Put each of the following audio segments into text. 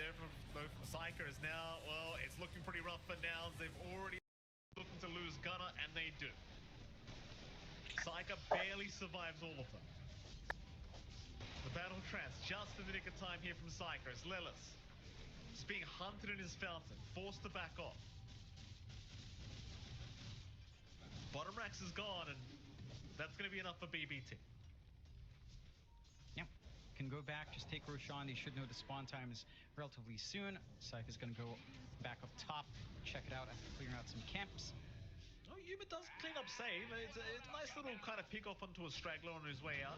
there from Psyker is now, well, it's looking pretty rough for Nouns. They've already looking to lose Gunner, and they do. Psyker barely survives all of them. The battle trance just in the nick of time here from Psyker as Lilith is being hunted in his fountain, forced to back off. Bottom Rax is gone, and that's going to be enough for BBT. Yep. Can go back, just take Roshan. They should know the spawn time is relatively soon. Syph is going to go back up top, check it out after clearing out some camps. Oh, Yuma does clean up save. It's a nice little kind of pick off onto a straggler on his way out.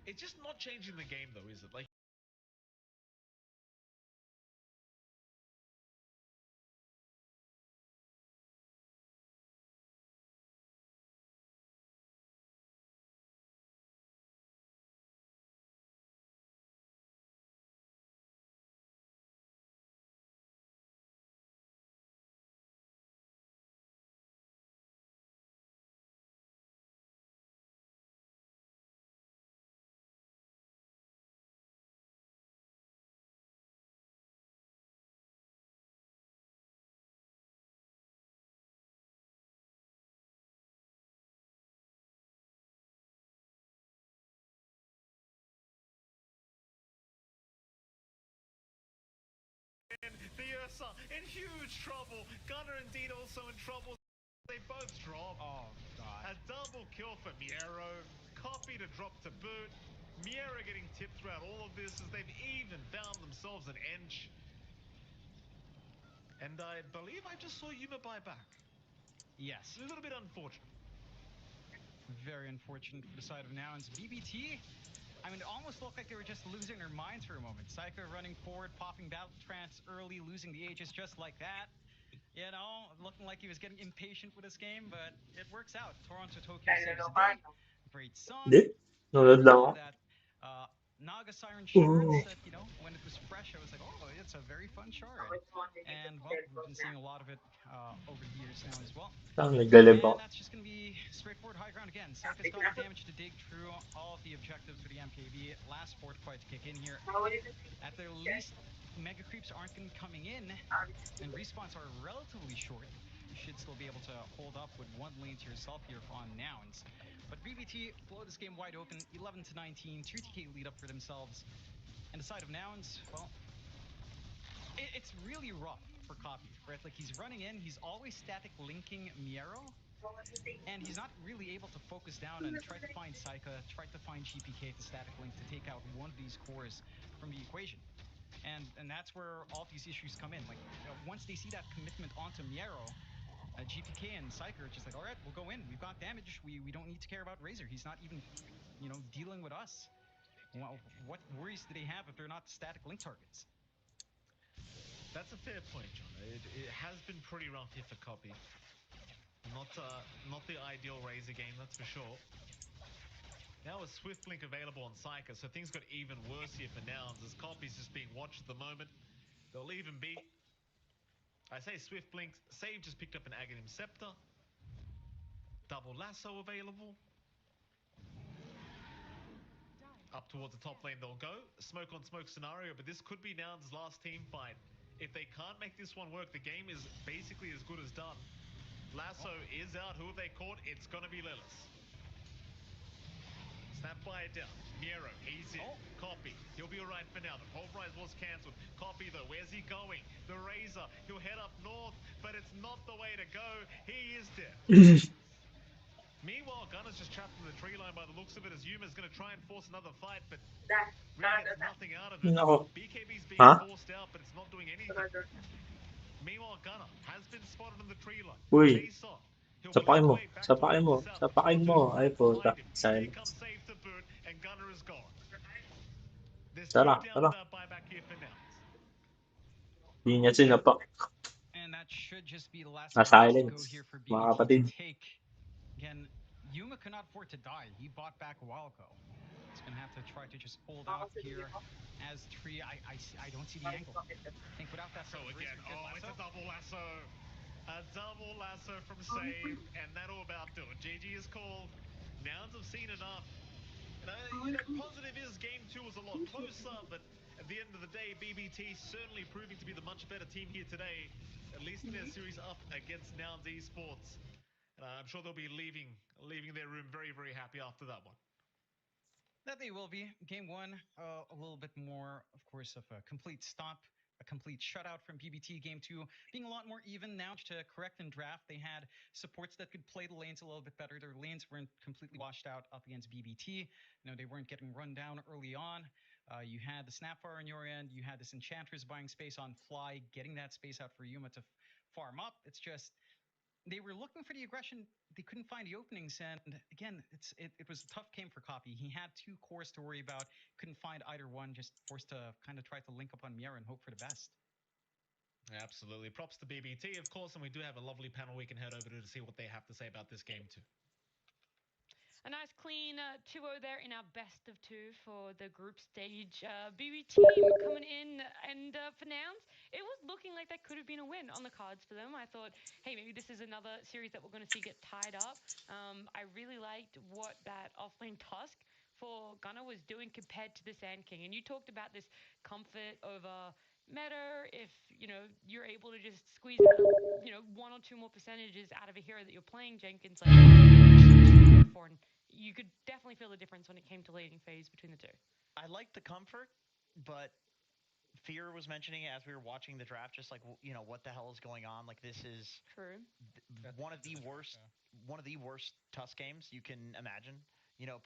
It's just not changing the game, though, is it? Like, the Ursa in huge trouble. Gunner indeed also in trouble. They both drop. Oh, God. A double kill for Miero. Copy to drop to boot. Miero getting tipped throughout all of this as they've even found themselves an Ench. And I believe I just saw Yuma buy back. Yes. A little bit unfortunate. Very unfortunate for the side of Nouns. BBT, I mean, it almost looked like they were just losing their minds for a moment. Psycho running forward, popping battle trance early, losing the Aegis just like that. You know, looking like he was getting impatient with this game, but it works out. Toronto Tokyo saves the day. Great song. Hindi? Nunod lang ako. That Naga Siren shards that, you know, when it was fresh, I was like, oh, it's a very fun shard. And, well, we've been seeing a lot of it over the years now as well. Saan naglalib And ako? that's just going to be straightforward high ground again. Syph has got the damage to dig through all of the objectives for the MKB. Last support fight to kick in here. At the least, mega creeps aren't going to be coming in, and respawns are relatively short. You should still be able to hold up with one lane to yourself here on Nouns. But BBT blow this game wide open, 11 to 19, 2TK lead up for themselves. And the side of Nouns, well, it's really rough for Copy, right? Like, he's running in, he's always static linking Miero, and he's not really able to focus down and try to find Saika, try to find GPK to static link to take out one of these cores from the equation. And that's where all these issues come in. Like, once they see that commitment onto Miero, GPK and Psyker are just like, all right, we'll go in. We've got damage. We don't need to care about Razor. He's not even, you know, dealing with us. Well, what worries do they have if they're not static link targets? That's a fair point, John. It has been pretty rough here for Copy. Not the ideal Razor game, that's for sure. Now a Swift Link available on Psyker, so things got even worse here for Nouns as Copy's just being watched at the moment. They'll even be... I say Swift Blink, Save just picked up an Aghanim Scepter. Double Lasso available. Up towards the top lane they'll go. Smoke on smoke scenario, but this could be Nouns' last team fight. If they can't make this one work, the game is basically as good as done. Lasso is out. Who have they caught? It's gonna be Lilith. Snap by it down. Miero, he's in. Copy. He'll be alright for now. The Pulverize was cancelled. Copy though, where's he going? The Razor, he'll head up north, but it's not the way to go. He is dead. Meanwhile, Gunner's just trapped in the tree line by the looks of it as Yuma's going to try and force another fight, but really gets nothing out of it. No. BKB's being Huh? forced out, but it's not doing anything. Meanwhile, Gunner has been spotted on the tree line. Uy. Chase on. He'll Sapakin mo. work his way back Sapakin mo. towards the south. Sapakin mo. Ay, puta. Behind him. Here comes Silence. Save to boot, and Gunner is gone. There's Tara, two down tara. without buyback here for now. Hindi niya sinapak. And that should just be the last Na time to go silence. here for Mga BBT kapatid. to take. Again, Yuma could not afford to die. He bought back a while ago. He's gonna have to try to just hold out here as Tree. I don't see the angle. I think without that So again, it's a double lasso. A double lasso from Save, and that'll about do it. GG is called. Nouns have seen enough. Positive is game 2 was a lot closer, but at the end of the day, BBT certainly proving to be the much better team here today, at least in their series up against Nouns Esports. I'm sure they'll be leaving their room very, very happy after that one. That they will be. Game 1, a little bit more, of course, of a complete stop, a complete shutout from BBT. Game 2 being a lot more even now to correct and draft. They had supports that could play the lanes a little bit better. Their lanes weren't completely washed out up against BBT. They weren't getting run down early on. You had the Snapfire on your end. You had this Enchantress buying space on fly, getting that space out for Yuma to farm up. It's just they were looking for the aggression. They couldn't find the openings, and again, it was a tough game for Copy. He had 2 cores to worry about, couldn't find either one, just forced to kind of try to link up on Miera and hope for the best. Absolutely. Props to BBT, of course, and we do have a lovely panel we can head over to see what they have to say about this game too. A nice clean 2-0 there in our best of 2 for the group stage. BB team coming in, and for Nouns, it was looking like that could have been a win on the cards for them. I thought, hey, maybe this is another series that we're going to see get tied up. I really liked what that offlane Tusk for Gunnar was doing compared to the Sand King. And you talked about this comfort over meta if you're able to just squeeze out 1 or 2 more percentages out of a hero that you're playing. Jenkins for, and you could definitely feel the difference when it came to laning phase between the 2. I like the comfort, but Fear was mentioning as we were watching the draft, just like what the hell is going on. Like this is true. One of the worst Tusk games you can imagine.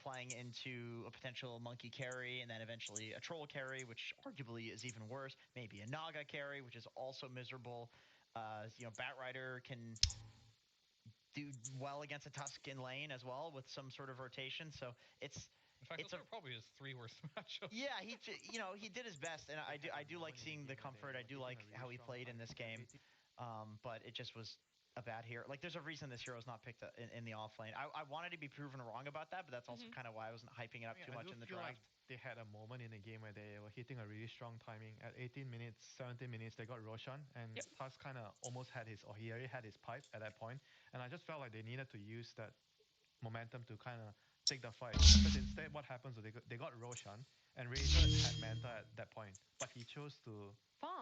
Playing into a potential monkey carry and then eventually a troll carry, which arguably is even worse. Maybe a Naga carry, which is also miserable. Batrider can do well against a Tusk in lane as well with some sort of rotation. So it's probably his 3 worst matchups. Yeah, he did his best, and I do like seeing the comfort. I do like how he played in this game, but it just was a bad hero. Like, there's a reason this hero is not picked in the offlane. I wanted to be proven wrong about that, but that's also kind of why I wasn't hyping it up too much in the draft. Like they had a moment in the game where they were hitting a really strong timing. At 18 minutes, 17 minutes, they got Roshan, and Tusk kind of almost had he already had his pipe at that point, and I just felt like they needed to use that momentum to kind of take the fight. Because instead, what happens is they got Roshan, and Razor had Manta at that point, but he chose to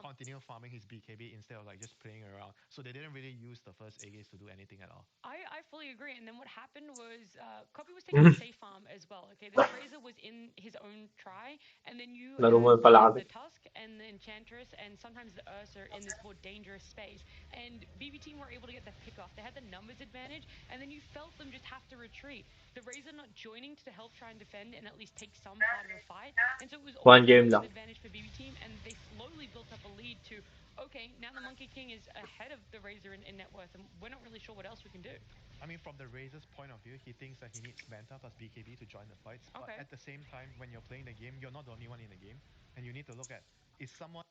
continue farming his BKB instead of like just playing around. So they didn't really use the first A gaze to do anything at all. I fully agree. And then what happened was Copy was taking a safe farm as well. Okay, the Razor was in his own try, and then you had the Tusk and the Enchantress and sometimes the Ursa in this more dangerous space. And BB team were able to get the pick off. They had the numbers advantage, and then you felt them just have to retreat. The Razor not joining to help try and defend and at least take some part of the fight. And so it was always an advantage for BB team, and they slowly built up a lead to, okay, now the Monkey King is ahead of the Razor in net worth, and we're not really sure what else we can do. I mean, from the Razor's point of view, he thinks that he needs Manta plus BKB to join the fights. But at the same time, when you're playing the game, you're not the only one in the game, and you need to look at, is someone...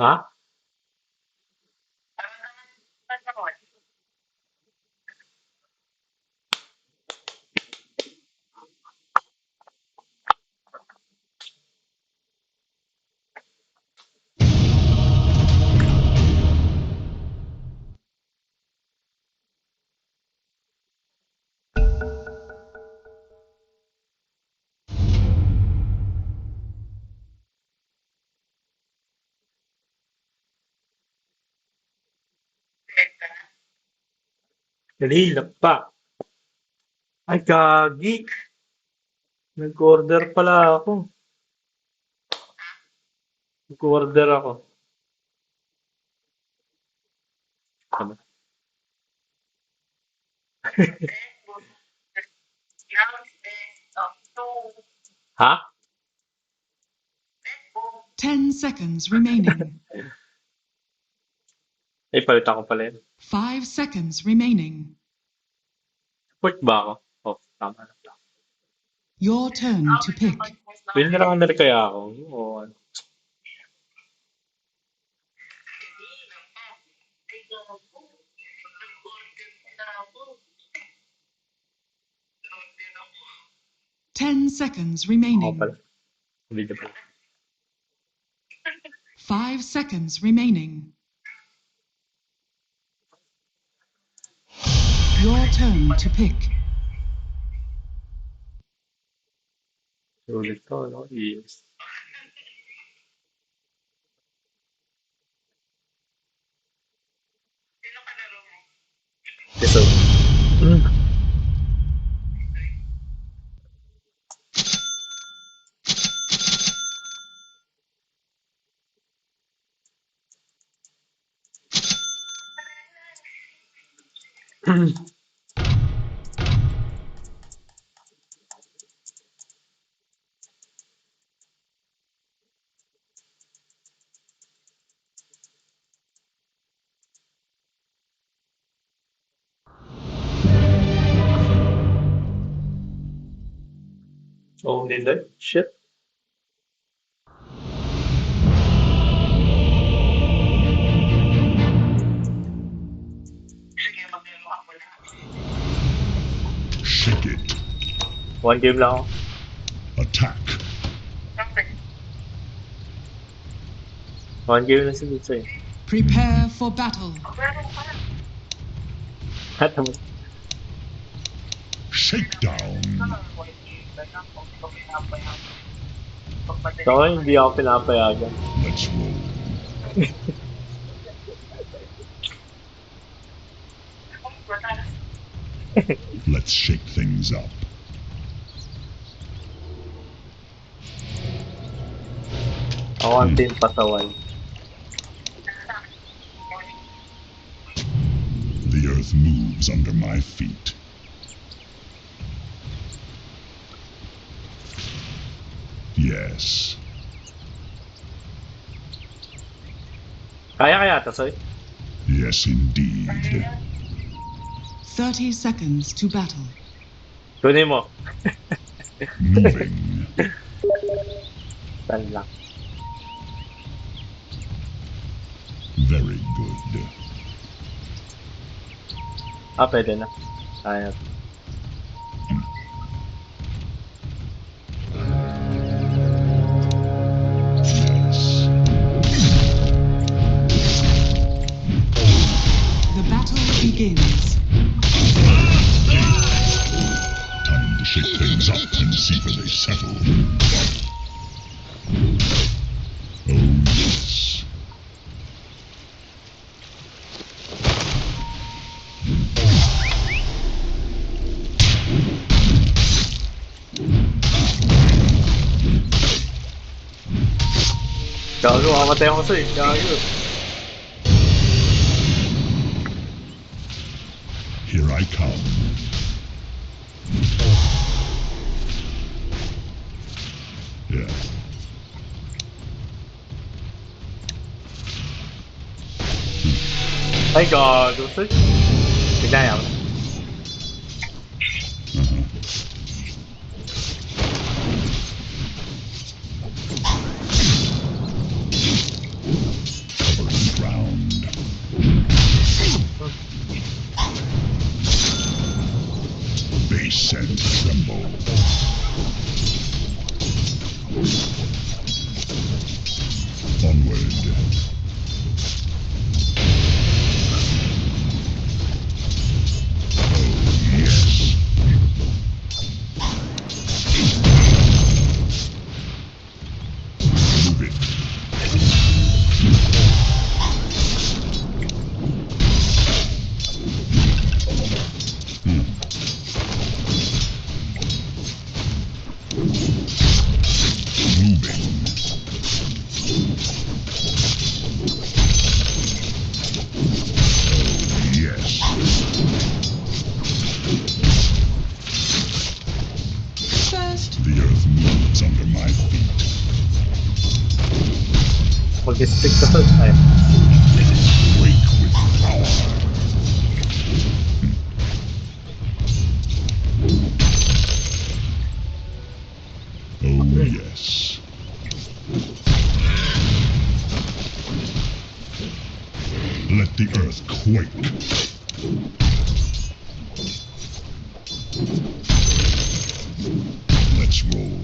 Huh? Kanina pa. Ay, gagi. Nag-order pala ako. Nag-order ako. Ano? Ha? 10 seconds remaining. Ay, palitan ko pala yun. 5 seconds remaining. Support ba ako? Oh, tama na. Your turn to pick. Winner na kaya ako. Oh, 10 seconds remaining. ako pala. Hindi na pala. 5 seconds remaining. Your turn to pick. Sulit to, no? Yes. Yes, sir. Oh, did I? Shit. Shake it. One game lang ako. Attack. One game na si Mitsu eh. Prepare for battle. Shakedown. So, hindi ako pinapayagan. Let's roll. Let's shake things up. Ako ang team pasaway. The earth moves under my feet. Yes. Kaya ata, Soy? Yes, indeed. 30 seconds to battle. Kunin mo. Moving. Tan lang. Very good. Pwede na. Kaya. Yes. The battle begins. Time to shake things up and see where they settle. Oh, yes. Gago, mamatay ako, Soy. Gago. Here I come. Yeah. Ay, gago, Soy. Tignan mo. Covering ground. Base and tremble. Onward. Oh, yes. Move it. Moving. Oh, yes. First, The earth moves under my feet. Mag-stick ka, Soy. Ay. Wake with power. Oh, yes. Let the earth quake. Let's roll.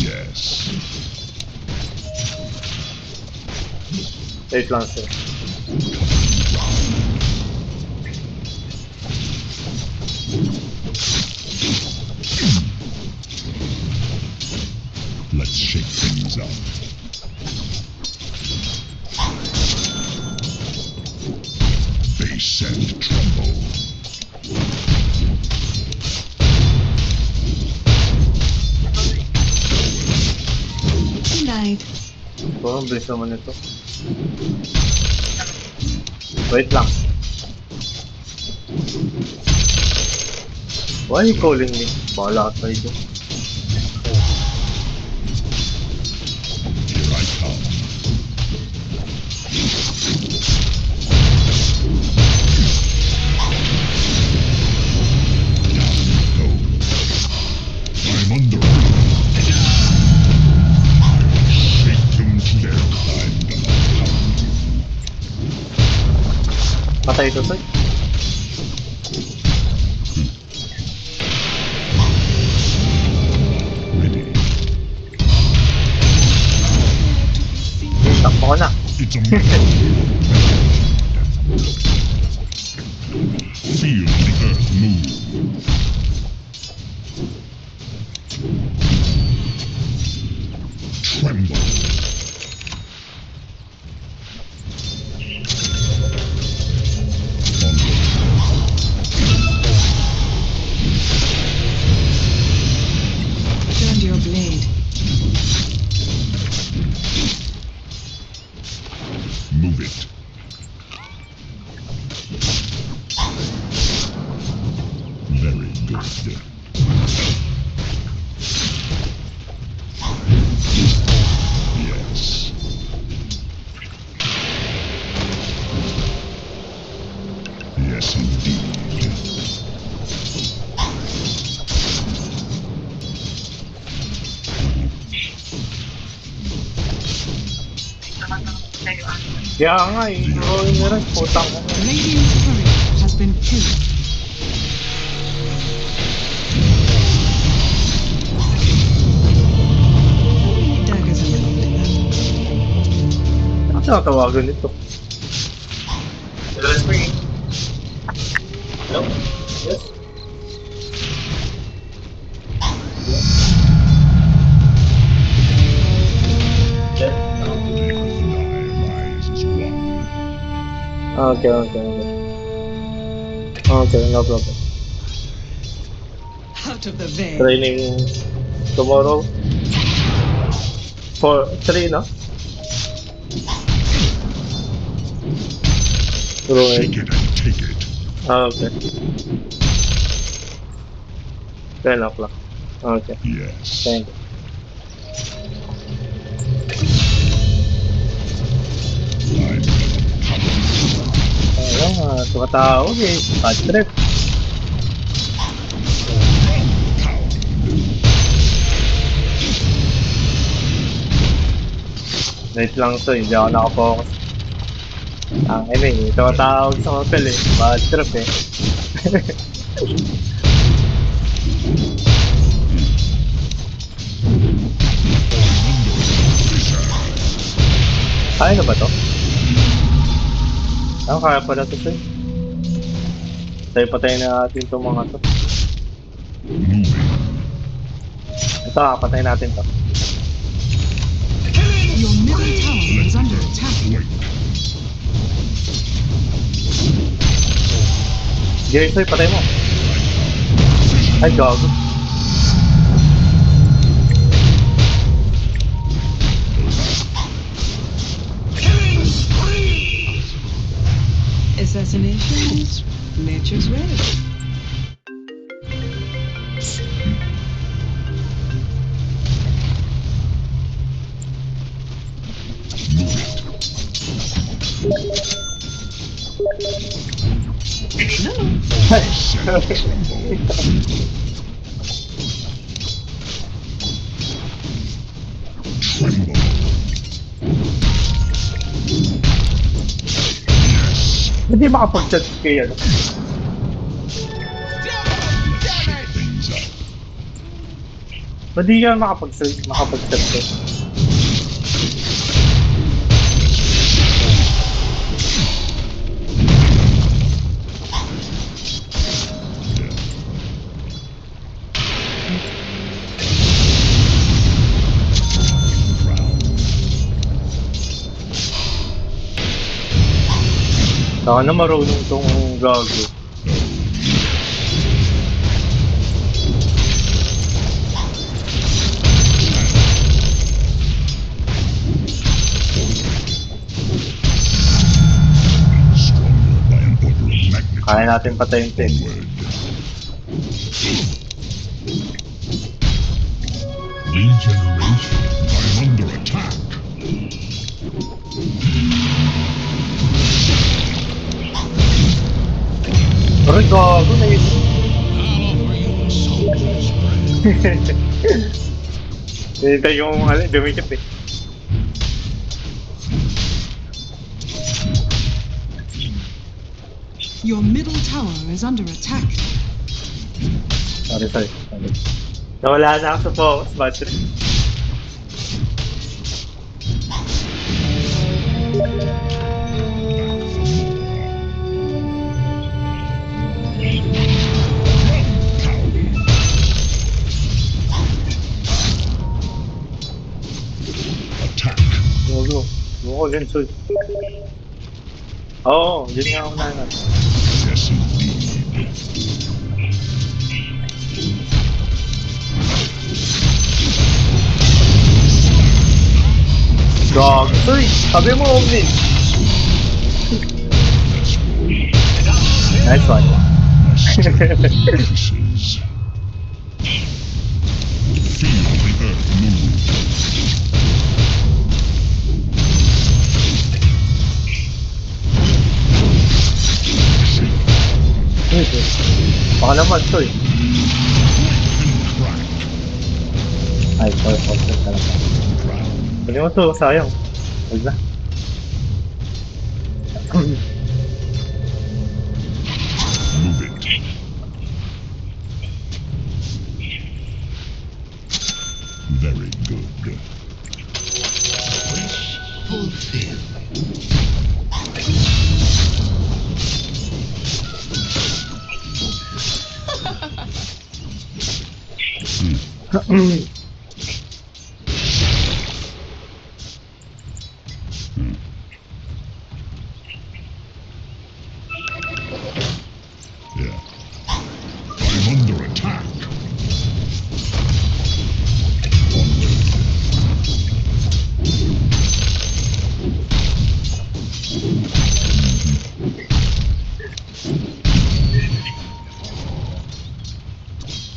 Yes. Wait lang sir. Let's shake things up. Bass and tremble. Denied. Oh, ang bilis naman ito. Wait lang. Why are you calling me? Bahala ka tayo dun. Here I come. Down it goes. I'm under. Shake them to their I'm gonna pound you. Patay ito sir. Ready. Takbo ko na. It's a matter. Feel the earth move. Tremble. Turn to your blade. Move it. Very good. Yes. Yes, indeed. Kaya nga eh. Rolling na rin. Putang ko. Radiant's turret has been killed. Daggers are loaded. Ano tinatawagan nito? Hello? Yes? The earth and I rise as one. Okay. Okay, no problem. Out of the veil. Training tomorrow. For 3, no? Shake it and take it. Okay. 10 o'clock. Okay, Yes. thank you. I'm gonna pound Ayun, tumatawag eh. Bad trip. pound. Wait lang to, hindi ako nakafocus. Ang ina eh, tumatawag sa hotel eh. Bad trip eh. Kaya na ba to? Kaya pala to sir. Patay na natin itong mga to. Moving. Ito, patay natin to. Your middle tower is under attack. Wait. Jaysoy, patay mo. Ay, gago. Assassination is nature's way. Tremble. Hindi makapag-chat kayo. Shake things up. Hindi ka makapag-chat kayo. Sana marunong tong gago. Stronger by an order of magnitude. Kaya natin patayin ito eh. Onward. Regeneration. I'm under attack. Aray, gago na yun. I'll offer you a soldier's bread. Hinintay yung dumikit eh. Your middle tower is under attack. Sorry. Nawala na ako sa focus battery. Attack. Gago. Gago din, Sul. Oo, yun nga ako nanan. Yes, indeed. Gago. Uy, sabi mo, Omni. Let's roll. Nice one. My strength increases. Feel the earth move. Baka naman, Sul. Crack. Ay, sorry, talaga. Drown. Pwede mo to, sayang. Huwag na. Move it. Very good. Wish fulfilled. Yeah. I'm under attack.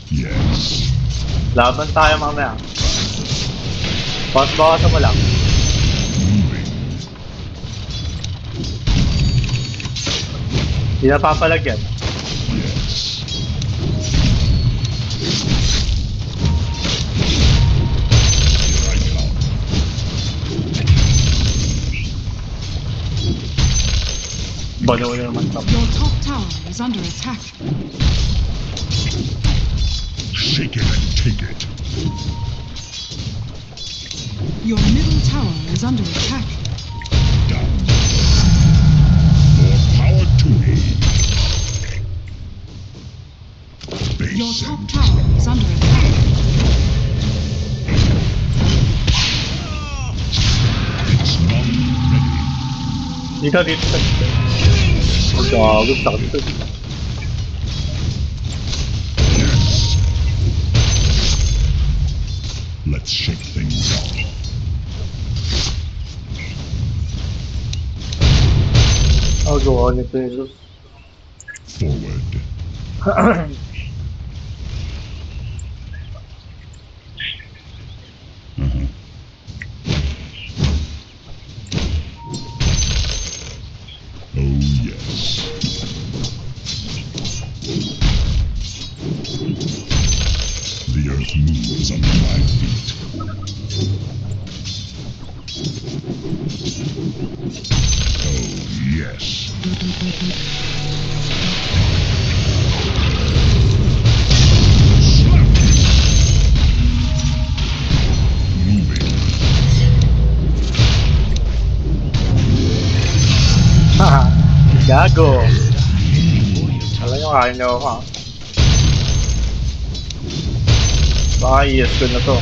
Yes. Laban tayo mamaya. Bawas-bawasan mo lang. Moving. Hindi na papalagyan. Yes. Here I come. Bano na naman to. Your top tower is under attack. Shake it and take it. Your middle tower is under attack. Down. More power to me. Your Base top and tower is under attack. it's not ready. Dito. Gago, sakit to. Yes. Let's shake things up. I'll go on it. Forward. Uh-huh. Oh, yes. The earth moves under my feet. Oh, yes. Slap. Moving. Haha. Gago. Alam nyo, kaya nyo ako. Baka yes ko na to.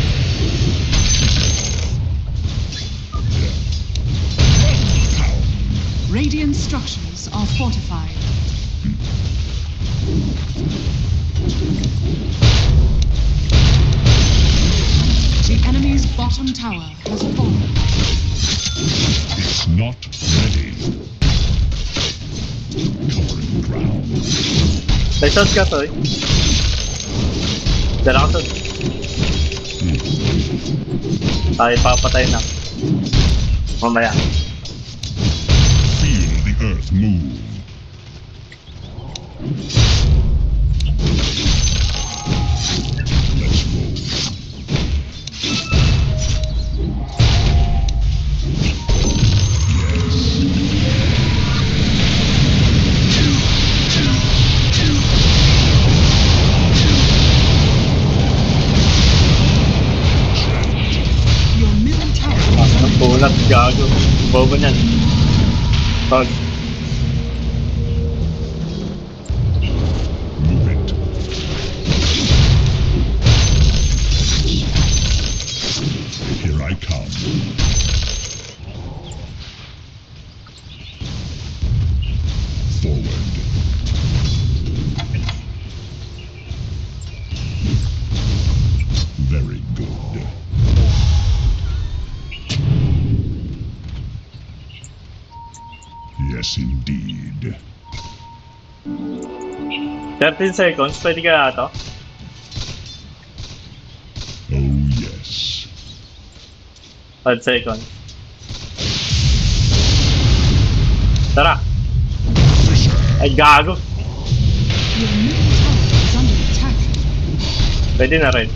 Radiant structures are fortified. The enemy's bottom tower has fallen. It's not ready. Covering ground. May shot ka, Toy. Diyan ako, Toy. Tayo papatay na. Mamaya. Feel the earth move. Let's roll. Your middle tower Ang pulat, gago. Bobo niyan. Pag. Move it. Here I come. Forward. Very good. Yes, indeed. 13 seconds, pwede ka ata. Oh, yes. 5 seconds. Tara! Ay, gago! Your middle tower is under attack. Pwede na rin.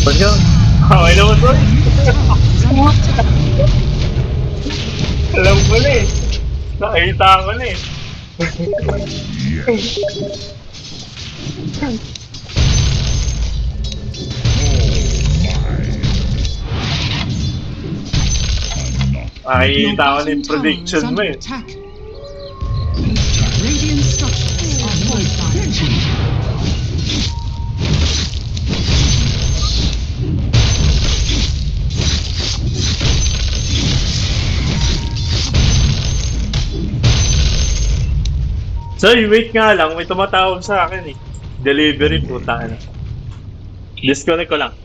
Pwede ka? Okay naman, Toy. Is under attack. Alam ko na eh. Nakita ko na eh. Oh, yes. All mine. I'm not. Your Nakikita ko na bottom yung tower is prediction mo under eh. attack. Radiant structures are fortified. Sorry, wait nga lang. May tumatawag sa akin eh. Delivery, puta na. Disconnect ko lang.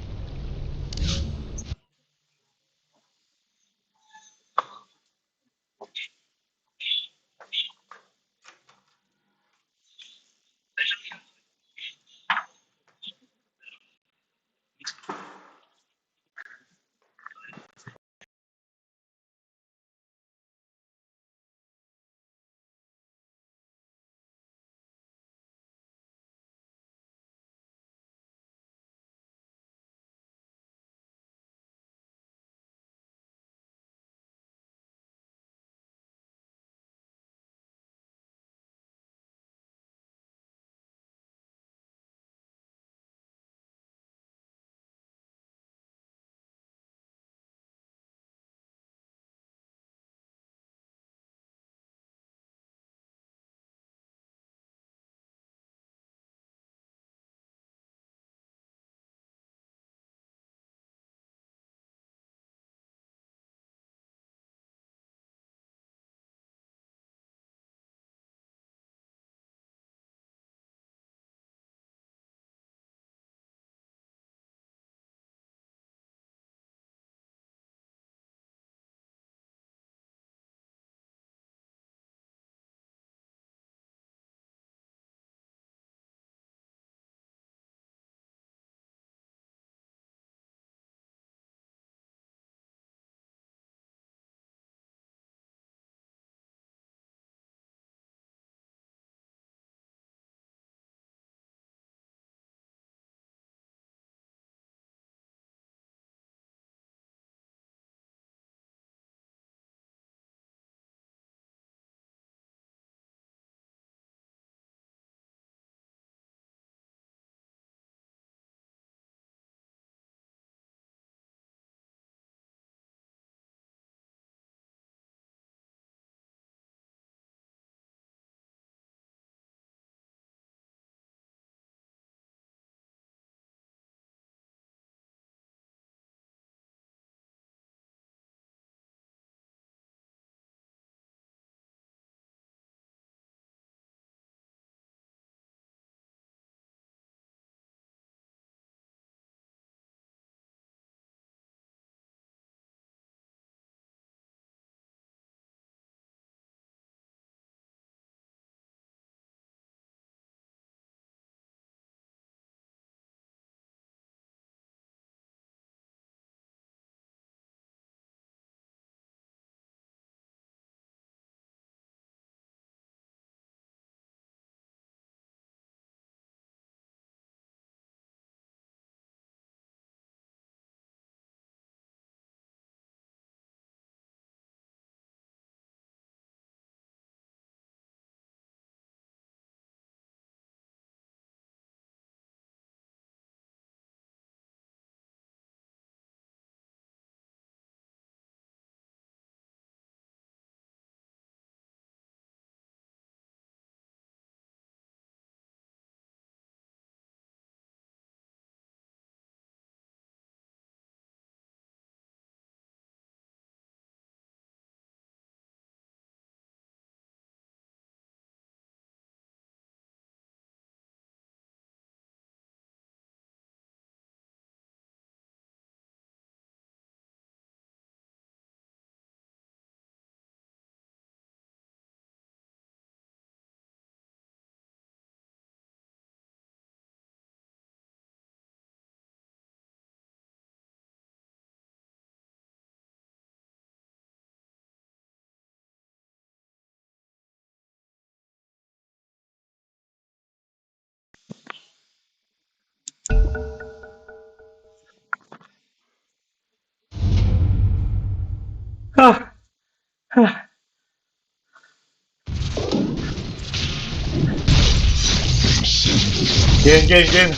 Game.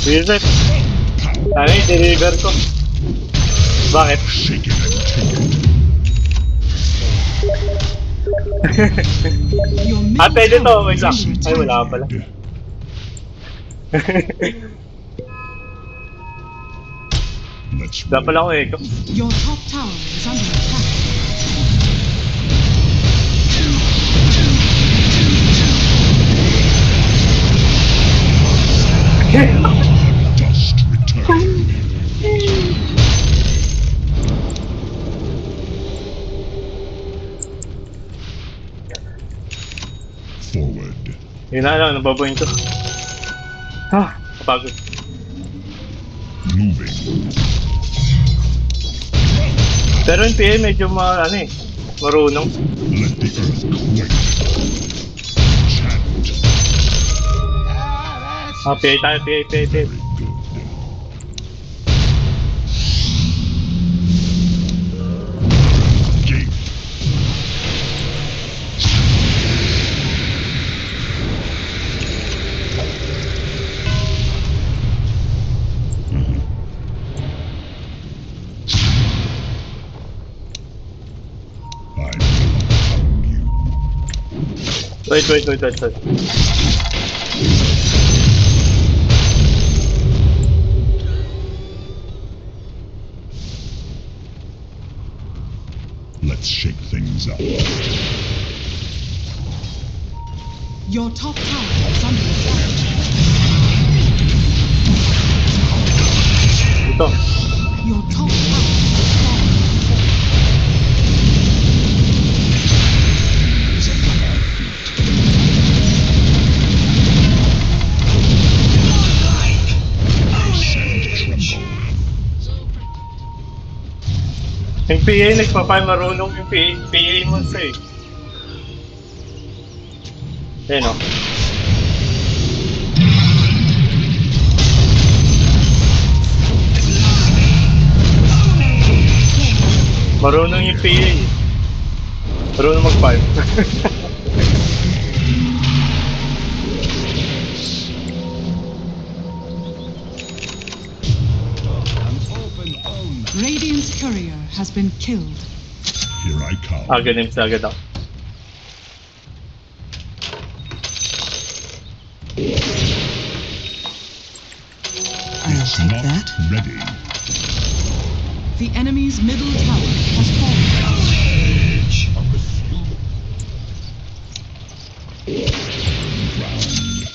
Reset. Ano yung deliver ko? Bakit? Shake it and take it. Your Ah, middle pwede to. tower Wait is lang. under Ay, wala attack. ka pala. Let's Wala pala ako echo. Your top tower is under attack. dust return. Forward. Yun na lang, nababayin ko. Pagod. Moving. Pero yung PA medyo marunong. Let the earth quake. Chant. PA tayo, PA. Very good. Gate. I will pound you. Wait. Let's shake things up. Your top tower is under attack. Ito. Your top tower has fallen. Yung PA marunong yung PA mo sa'yo. Ayun o. Marunong yung PA. Marunong mag-farm. Radiant's courier has been killed. Here I come. Ganim sa agad ako. I'll take Not that. ready. The enemy's middle tower has fallen. Ground. Yes.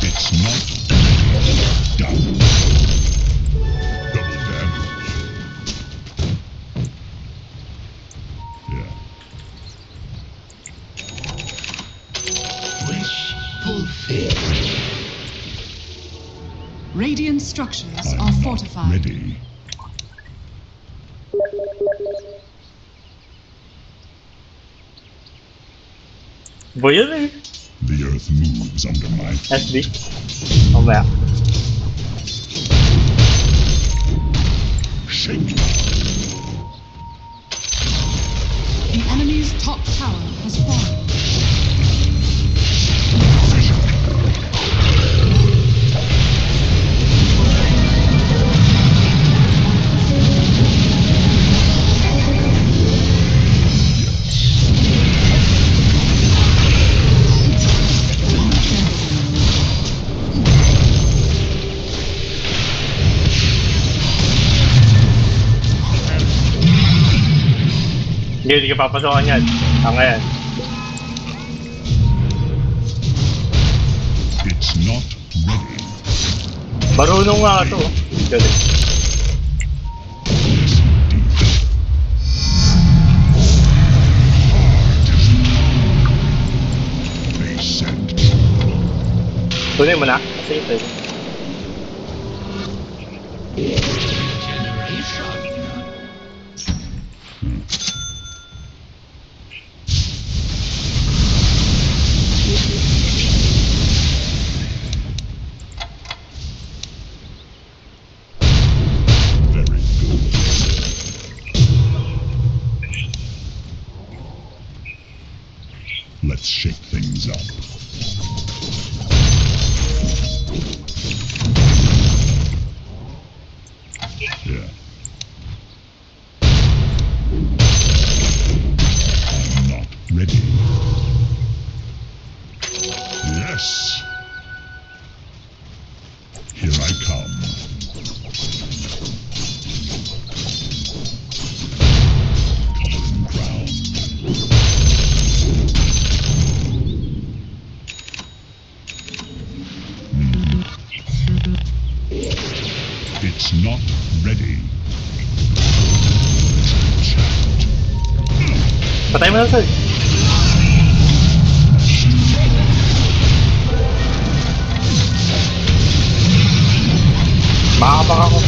It's not down. Double damage. Yeah. Wish fulfilled. Radiant structures I'm are not fortified. ready. Boy yun eh. The earth moves under my feet. SB. Mamaya. Shake. The enemy's top tower has fallen. Hindi ka papasokan yan. Yan. It's not ready. Marunong nga ito. Galing. They said Tuloy mo na. Kasi ito. very good. Let's shake things up. Yeah. I'm not ready. Yes. Here I come. Common ground. It's not ready. Patay mo na, sir. Makakabang ako.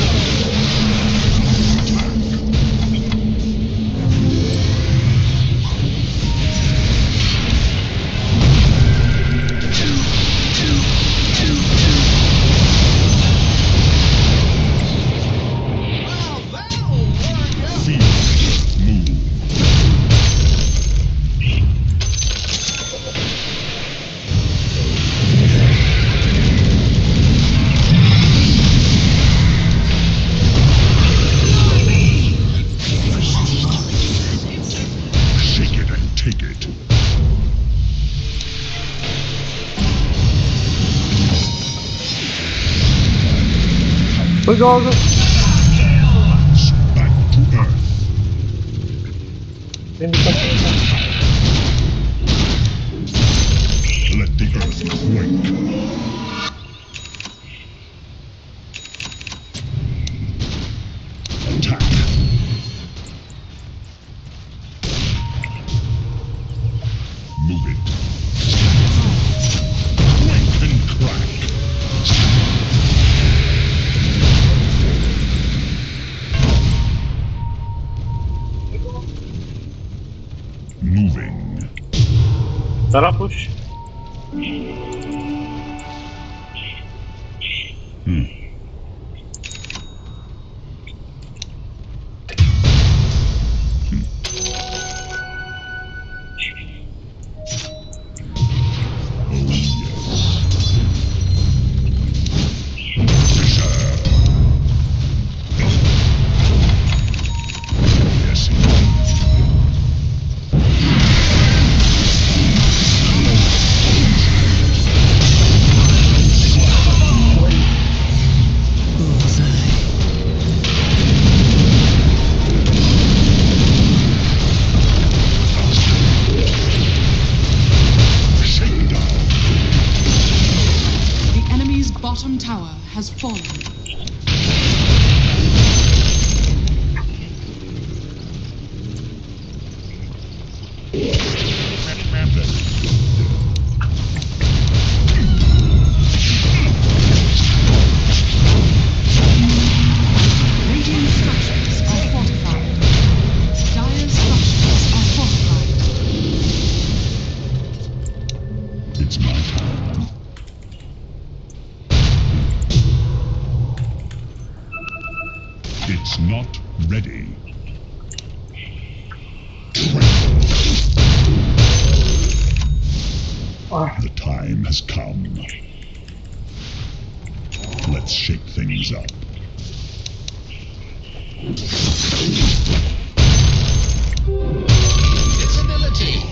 Shake it and take it. Uy, gago. Back to earth. Hindi pa. Let the earth quake. Attack. Move it. Quake and crack. Moving. Tara, push. Oh yes. Yes. Shakedown. The enemy's bottom tower has fallen. Radiant structures are fortified. Dire structures are fortified. It's my time. It's not ready. The time has come. Let's shake things up. Its ability.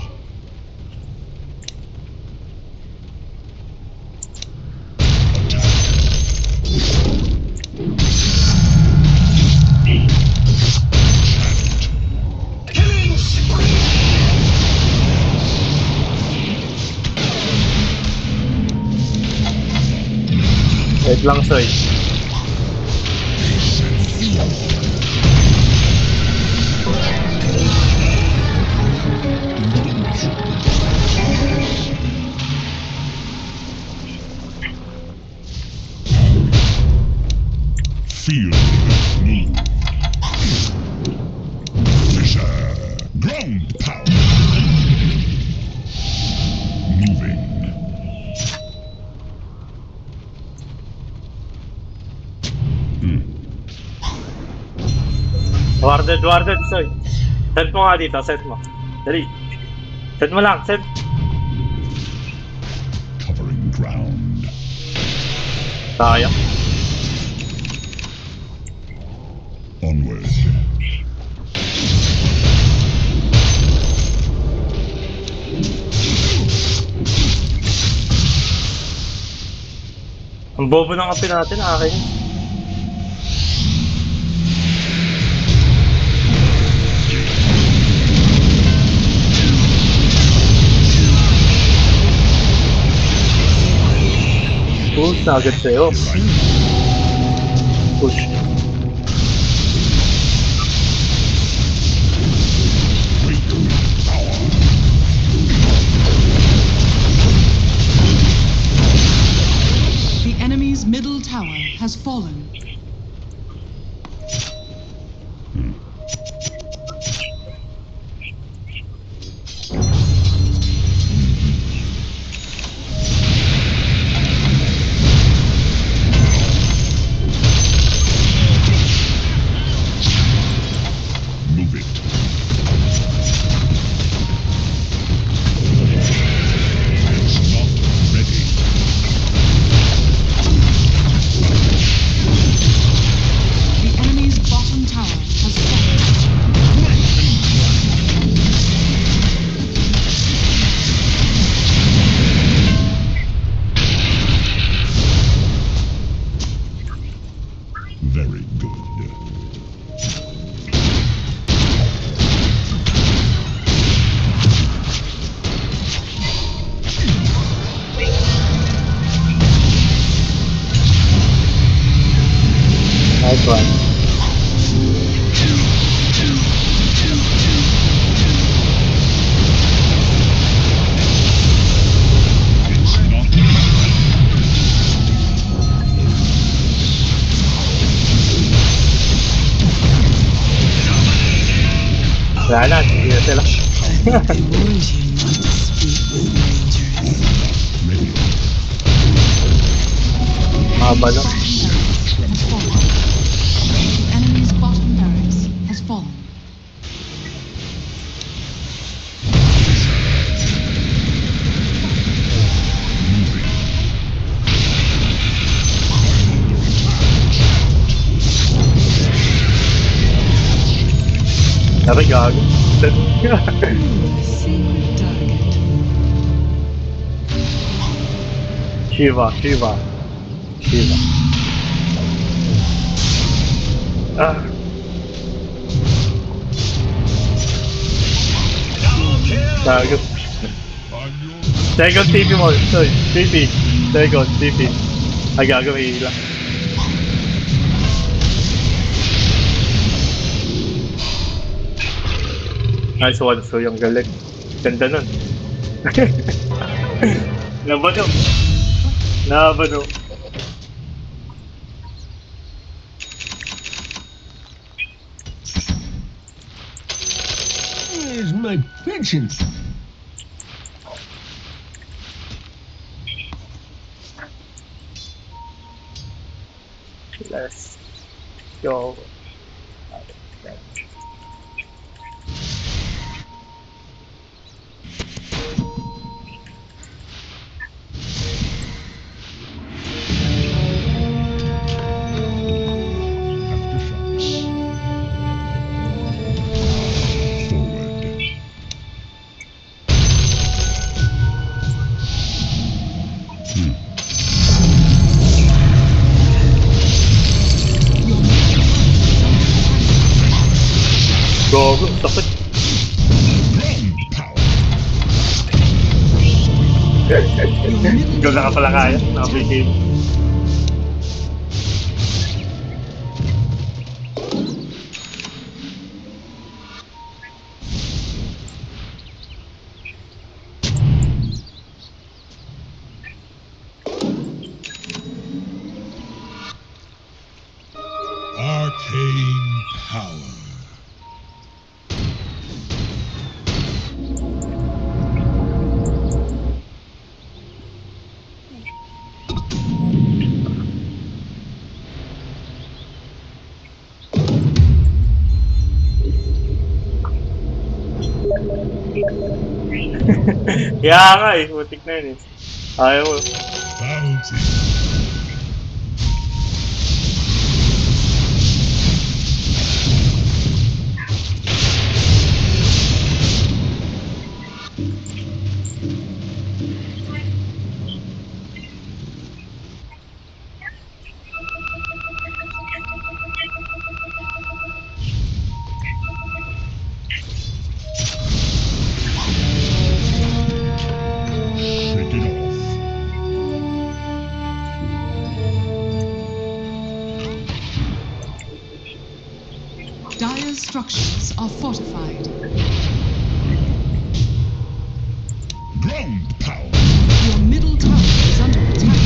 Wait lang, sir. Feel the move. Fissure. Ground power. Moving. Warded, sir. Set mo nga dito, set mo. Dali. Set mo lang, set. Sayang. Onward. Ang bobo ng kape natin, akin. Push na agad sa'yo. Push. The enemy's middle tower has fallen. Move it. It's not ready. The enemy's bottom tower has fallen. Very good. Nice one. It's not Wala na, sige na sila. They warned you not to speak with strangers. ready. Haba na. Has fallen. The enemy's bottom barracks has fallen. Sabi gago. Secret target. Shiva. Ah. Gago. Second TP mo. Sorry, TP. Second TP. Ay gago, may hila. Nice one, so yung galing. Ganda nun. Nabano. Where's my pension? Let's go. Aftershocks. Forward. Gago, sakit. Ground power. Ikaw na ka pala kaya. Nakapigil. Arcane power. Kaya nga eh, putik na yun eh. Ayaw mo. Bounty. Nice one. Bounty. Bounty. Bounty. Bounty. Bounty. Bounty. Bounty. Bounty. Bounty. Bounty. Bounty. Bounty. Bounty. Bounty. Bounty. Bounty. structures are fortified. Ground power. Your middle tower is under attack.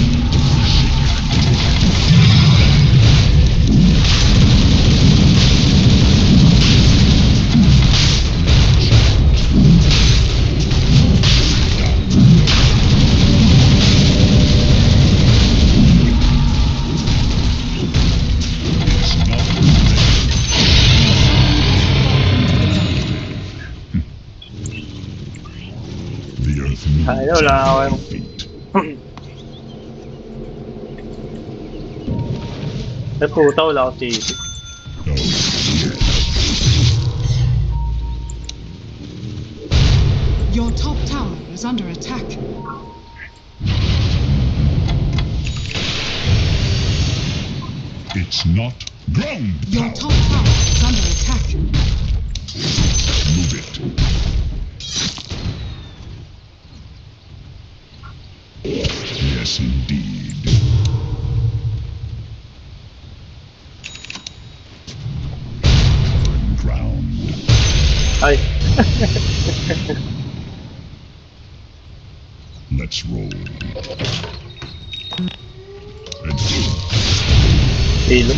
The earth moves Ay, wala ako. at your feet. Ay puta, wala ako TV. Oh, yes. Your top tower is under attack. It's not ground Your power. top tower is under attack. Move it. Yes, indeed. Burn ground. Ay, Let's roll. And hilo.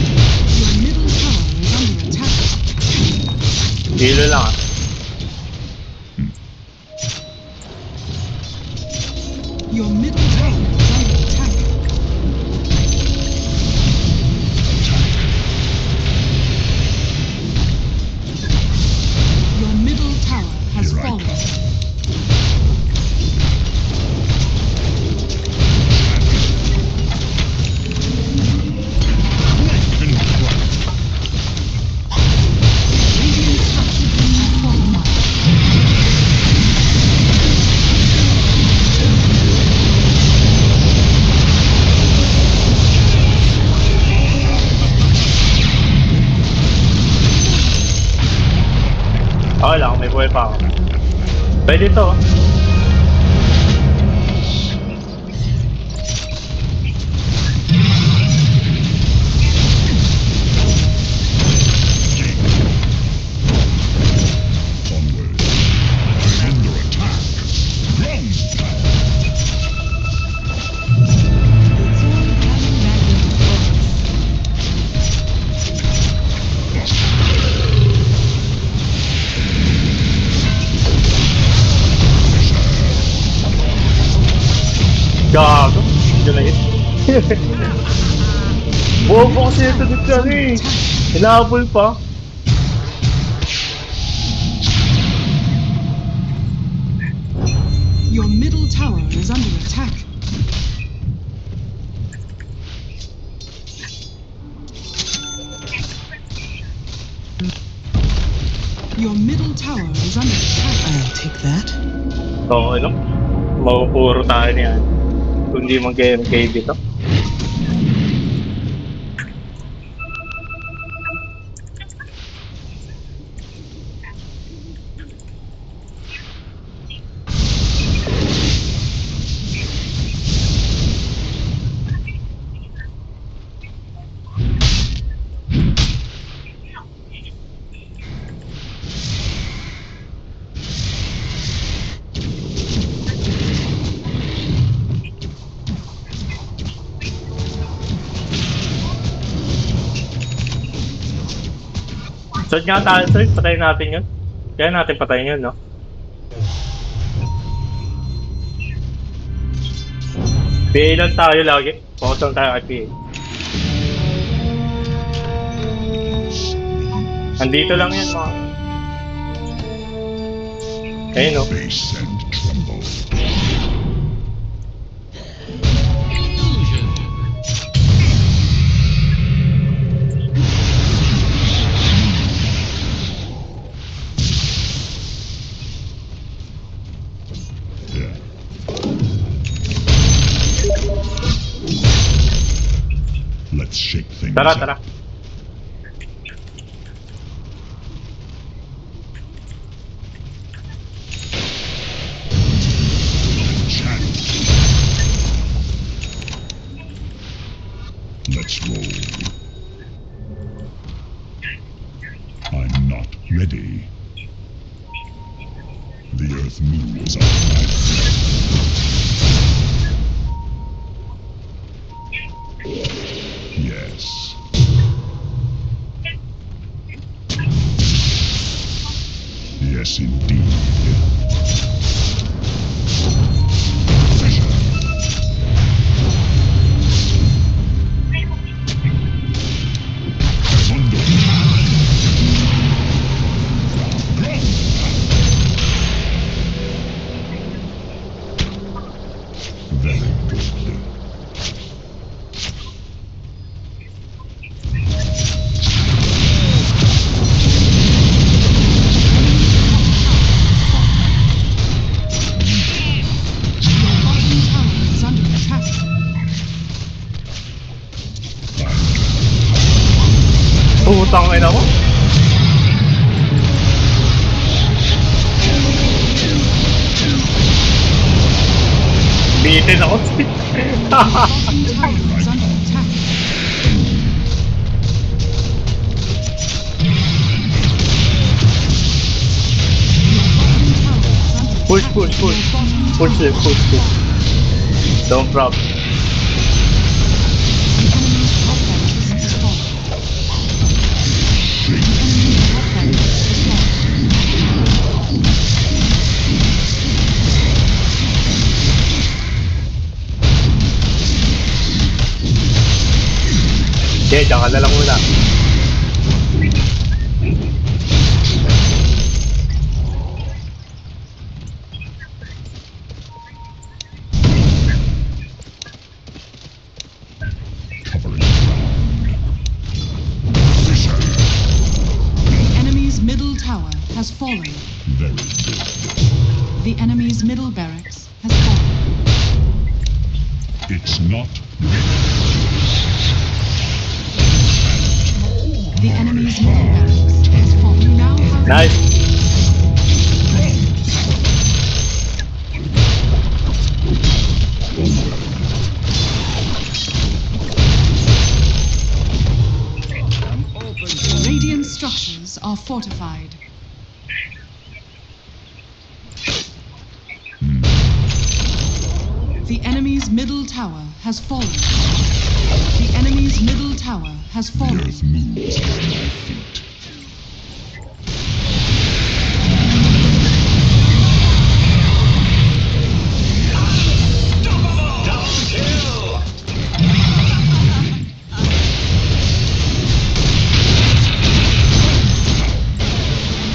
Your middle tower is under attack. Hilo lang ah. Your middle tower is under attack. Your middle tower has here I fallen. come. And crush. Radiant structures are fortified. Okay lang, may buhay pa ako. Pwede to. Onward. Under attack. Ground power. It's all coming back into focus. Gago. Yun na yun. Bobo kasi ito dito yan eh. Hinahabol pa. Your middle tower is under attack. Your middle tower is under attack. I'll take that. Oo, ano? Mapupuro tayo niyan. Kung di mag-MKB to. Saan nga tayo, sir? Patayin natin yun. Kaya natin patayin yun, no? PA lang tayo lagi. Focus lang tayo kay PA. Andito lang yan, mga. Ayun, no? Face and tremble. Yeah. Let's shake things Tara, up. tara. Chant. Let's roll. I'm not earth moves under my feet. Yes. Yes, indeed. Very good. Putang ina mo. Bitin ako. Bottom tower is under attack. Push, push, push. Push it, push, push. Don't drop. Okay, diyan ka na lang muna. Covering ground. The enemy's middle tower has fallen. Very good. The enemy's middle barracks has fallen. It's not The enemy's middle barracks has fallen. You now have Nice. Radiant structures are fortified. The enemy's middle tower has fallen. The enemy's middle tower has the fallen. earth moves under my feet.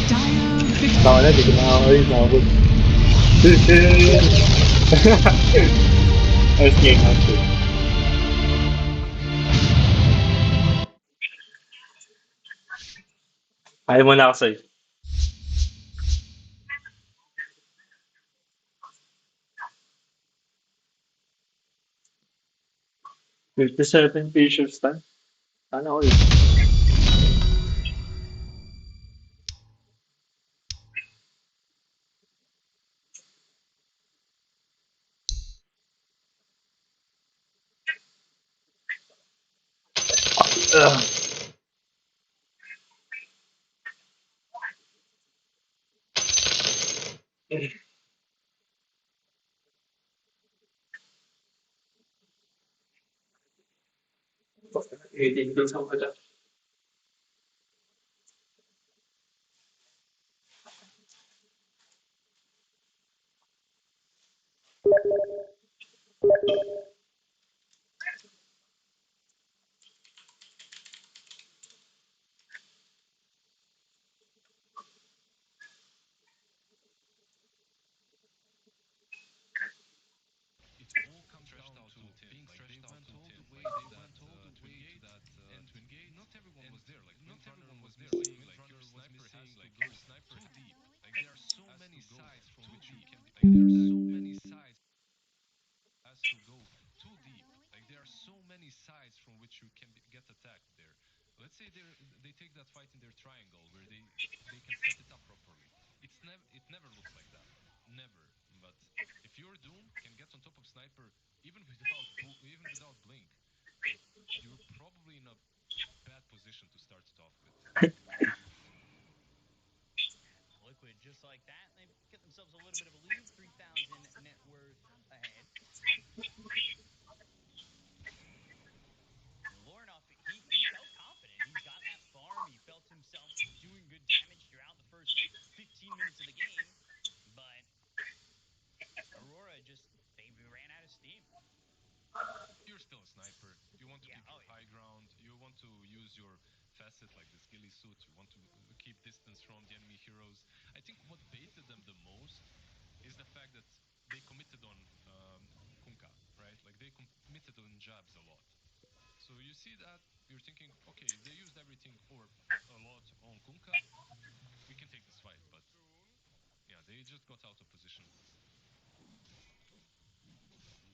Dire victory. Baka na, di ko nakakawin. Nakabot. Nice game, nice game. Ayaw mo na ako sa'yo. 57 patients time. Sana all. Ugh. Eating kills ako dyan. just like that, they get themselves a little bit of a lead, 3,000 net worth ahead. Lornoff, he felt confident. He's got that farm. He felt himself doing good damage throughout the first 15 minutes of the game. But Aurora just, they ran out of steam. You're still a sniper. You want to keep your high ground. You want to use your facet like this ghillie suit. You want to keep distance from the enemy heroes. I think what baited them the most is the fact that they committed on Kunkka, right? Like they committed on jabs a lot. So you see that, you're thinking, okay, they used everything or a lot on Kunkka, we can take this fight, but yeah, they just got out of position.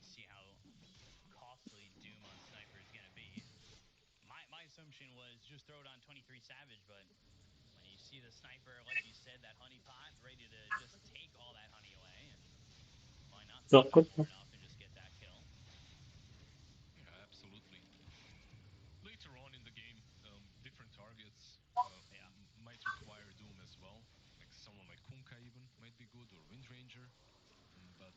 See how costly Doom on Sniper is going to be. My assumption was just throw it on 23 Savage, but when you see the Sniper, like you said, that honey pot, ready to just take all that honey away, and why not throw it off and just get that kill? Yeah, absolutely. Later on in the game, different targets might require Doom as well. Like someone like Kunkka even might be good, or Windranger. But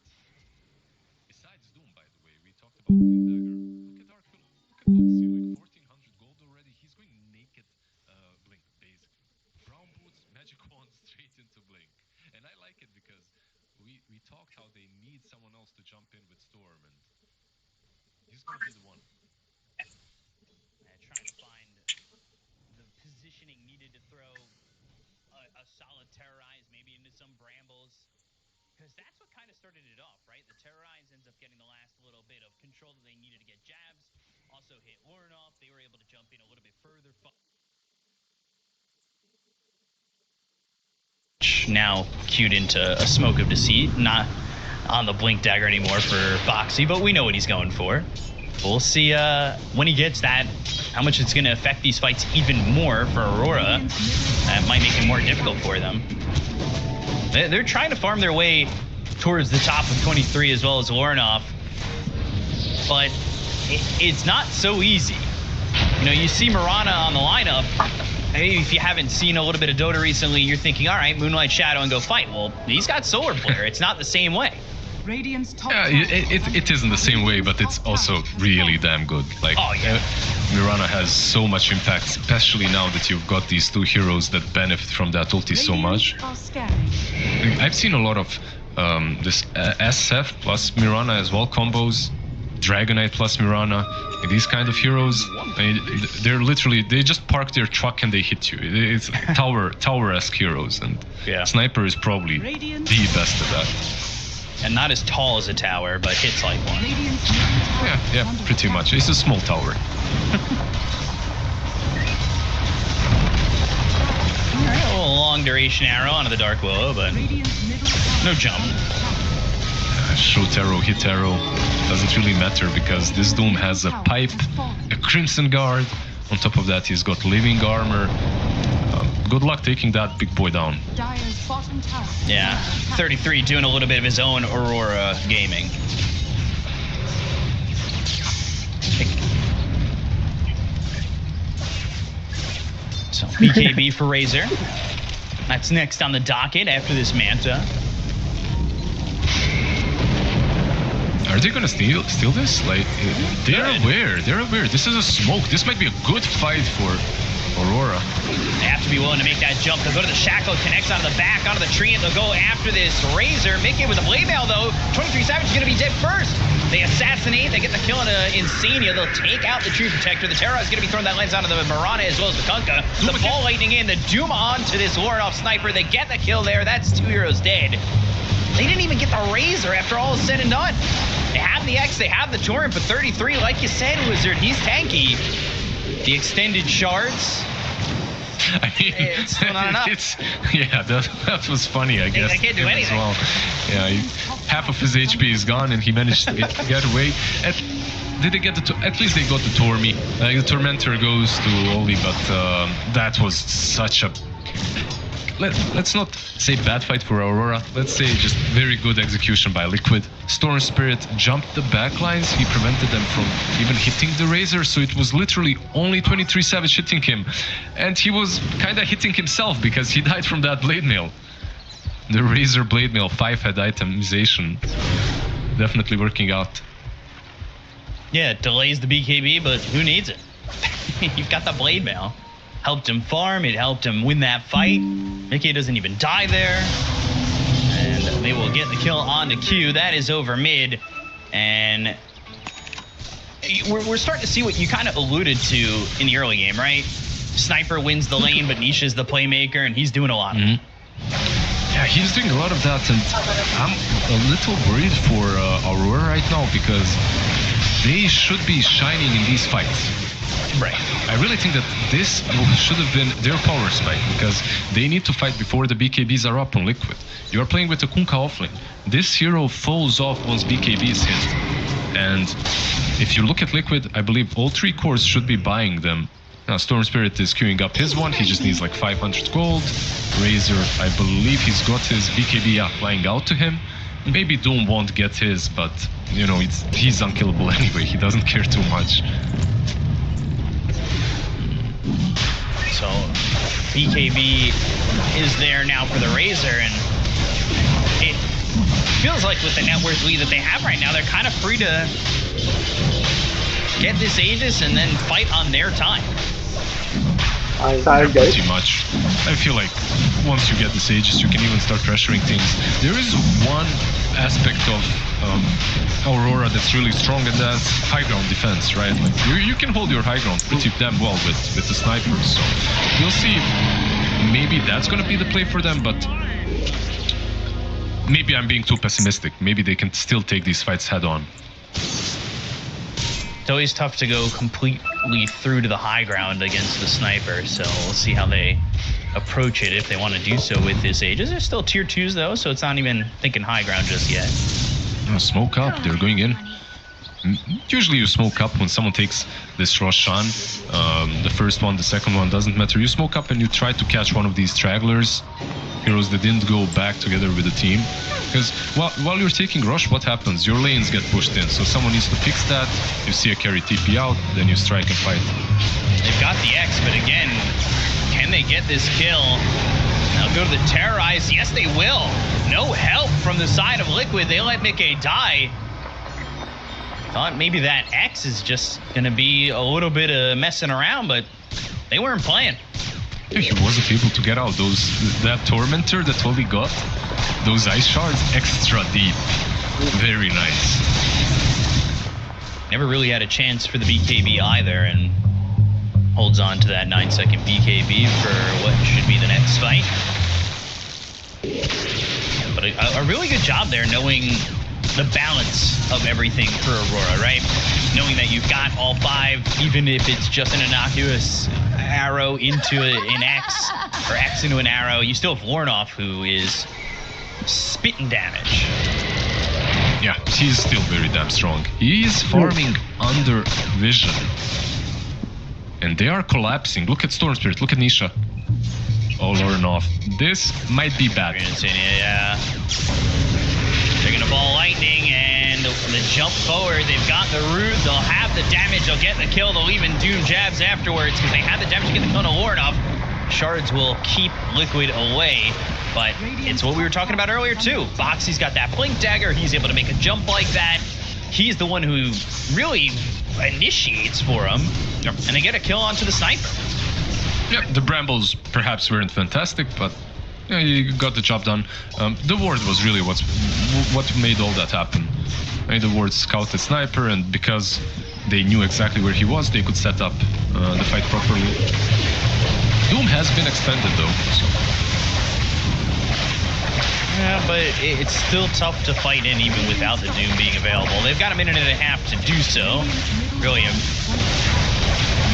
besides Doom, by the way, we talked about Blink Dagger. Look at Darkfield. Look at Odyssey, like 1400 gold already. He's going naked Blink, basically. Brown boots, magic wand, straight into Blink. And I like it because we talked how they need someone else to jump in with Storm, and he's going to be the one. Trying to find the positioning needed to throw a solid Terrorize, maybe into some Brambles. Because that's what kind of started it off, right? The Terrorize ends up getting the last little bit of control that they needed to get jabs. Also hit Lornoff. They were able to jump in a little bit further. Now queued into a Smoke of Deceit. Not on the Blink Dagger anymore for Boxy, but we know what he's going for. We'll see when he gets that, how much it's going to affect these fights even more for Aurora. That might make it more difficult for them. They're trying to farm their way towards the top of 23 as well as Lornoff, but it's not so easy. You know, you see Mirana on the lineup. Maybe if you haven't seen a little bit of Dota recently, you're thinking, all right, Moonlight Shadow and go fight. Well, he's got Solar Flare. It's not the same way. Yeah, it isn't the same way, but it's also really damn good. Like, Mirana has so much impact, especially now that you've got these two heroes that benefit from that ulti so much. I've seen a lot of this SF plus Mirana as well combos, Dragonite plus Mirana, these kind of heroes. They're literally, they just park their truck and they hit you. It's tower-esque heroes, and Sniper is probably the best at that. And not as tall as a tower, but hits like one. Yeah, pretty much. It's a small tower. Alright, a little long duration arrow onto the Dark Willow, but no jump. Shoot arrow, hit arrow, doesn't really matter because this Doom has a pipe, a Crimson Guard. On top of that, he's got living armor. Good luck taking that big boy down. Yeah, 33 doing a little bit of his own Aurora gaming. So BKB for Razor. That's next on the docket after this Manta. Are they gonna steal this? Like, they're aware. This is a smoke. This might be a good fight for Aurora. They have to be willing to make that jump. They'll go to the Shackle, connects onto the back, onto the tree, and they'll go after this Razor. Make it with a Blade Mail, though. 23 Savage is going to be dead first. They assassinate. They get the kill on Insania. They'll take out the Tree Protector. The Terra is going to be thrown that lens onto the Mirana as well as the Kunkka. The Ball Lightning in. The Doom onto this Lornoff Sniper. They get the kill there. That's 2 heroes dead. They didn't even get the Razor after all is said and done. They have the X. They have the Torrent, but 33, like you said, Wizard, he's tanky. The extended shards. I mean, it's still not enough. Yeah, that was funny, I guess. I can't do anything. Well. Yeah, half of his HP is gone, and he managed to get away. Did they get at least they got the Tormy. The Tormentor goes to Oli, but that was such a... Let's not say bad fight for Aurora. Let's say just very good execution by Liquid. Storm Spirit jumped the backlines. He prevented them from even hitting the Razor, so it was literally only 23 Savage hitting him. And he was kind of hitting himself because he died from that Blade Mail. The Razor Blade Mail 5-head itemization definitely working out. Yeah, it delays the BKB, but who needs it? You've got the Blade Mail. Helped him farm, it helped him win that fight. Mickey doesn't even die there. And they will get the kill on to Q. That is over mid. And we're starting to see what you kind of alluded to in the early game, right? Sniper wins the lane, but Nisha's the playmaker, and he's doing a lot of it. Yeah, he's doing a lot of that, and I'm a little worried for Aurora right now because they should be shining in these fights. Right. I really think that this should have been their power spike because they need to fight before the BKBs are up on Liquid. You are playing with the Kunkka offlane. This hero falls off once BKB is hit. And if you look at Liquid, I believe all 3 cores should be buying them. Now Storm Spirit is queuing up his one, he just needs like 500 gold. Razor, I believe he's got his BKB flying out to him. Maybe Doom won't get his, but you know, he's unkillable anyway, he doesn't care too much. So BKB is there now for the Razor, and it feels like with the net worth lead that they have right now, they're kind of free to get this Aegis and then fight on their time. Pretty much. I feel like once you get this Aegis, you can even start pressuring things. There is one aspect of Aurora that's really strong, and that's high ground defense, right? Like you can hold your high ground pretty damn well with the snipers. So you'll see. Maybe that's gonna be the play for them, but maybe I'm being too pessimistic. Maybe they can still take these fights head on. It's always tough to go completely through to the high ground against the sniper, so we'll see how they approach it if they want to do so with this Aegis. They're still tier 2s though, so it's not even thinking high ground just yet. Smoke up, they're going in. Usually you smoke up when someone takes this Roshan. The first one, the second one, doesn't matter. You smoke up and you try to catch one of these stragglers, heroes that didn't go back together with the team. Because while you're taking Rosh, what happens? Your lanes get pushed in, so someone needs to fix that. You see a carry TP out, then you strike and fight. They've got the X, but again, can they get this kill? They'll go to the Terrorize. Yes, they will. No help from the side of Liquid. They let Mickey die. Thought maybe that X is just going to be a little bit of messing around, but they weren't playing. He wasn't able to get out. That Tormentor that Holly got, those ice shards, extra deep. Very nice. Never really had a chance for the BKB either, and holds on to that 9-second BKB for what should be the next fight. But a really good job there, knowing the balance of everything for Aurora, right? Knowing that you've got all 5, even if it's just an innocuous arrow into an X, or X into an arrow, you still have Lornoff, who is spitting damage. Yeah, he's still very damn strong. He is farming under vision. And they are collapsing. Look at Storm Spirit, look at Nisha. Oh, Lornoff. This might be bad. Yeah. They're gonna ball lightning, and the jump forward, they've got the root, they'll have the damage, they'll get the kill, they'll even doom jabs afterwards, because they have the damage to get the kill to Lornoff. Shards will keep Liquid away, but it's what we were talking about earlier too. Boxy's got that blink dagger, he's able to make a jump like that. He's the one who really initiates for him, and they get a kill onto the sniper. Yeah, the Brambles perhaps weren't fantastic, but yeah, you got the job done. The ward was really what made all that happen. The ward scouted sniper, and because they knew exactly where he was, they could set up the fight properly. Doom has been expanded though. So. Yeah, but it's still tough to fight in even without the Doom being available. They've got a minute and a half to do so. Really a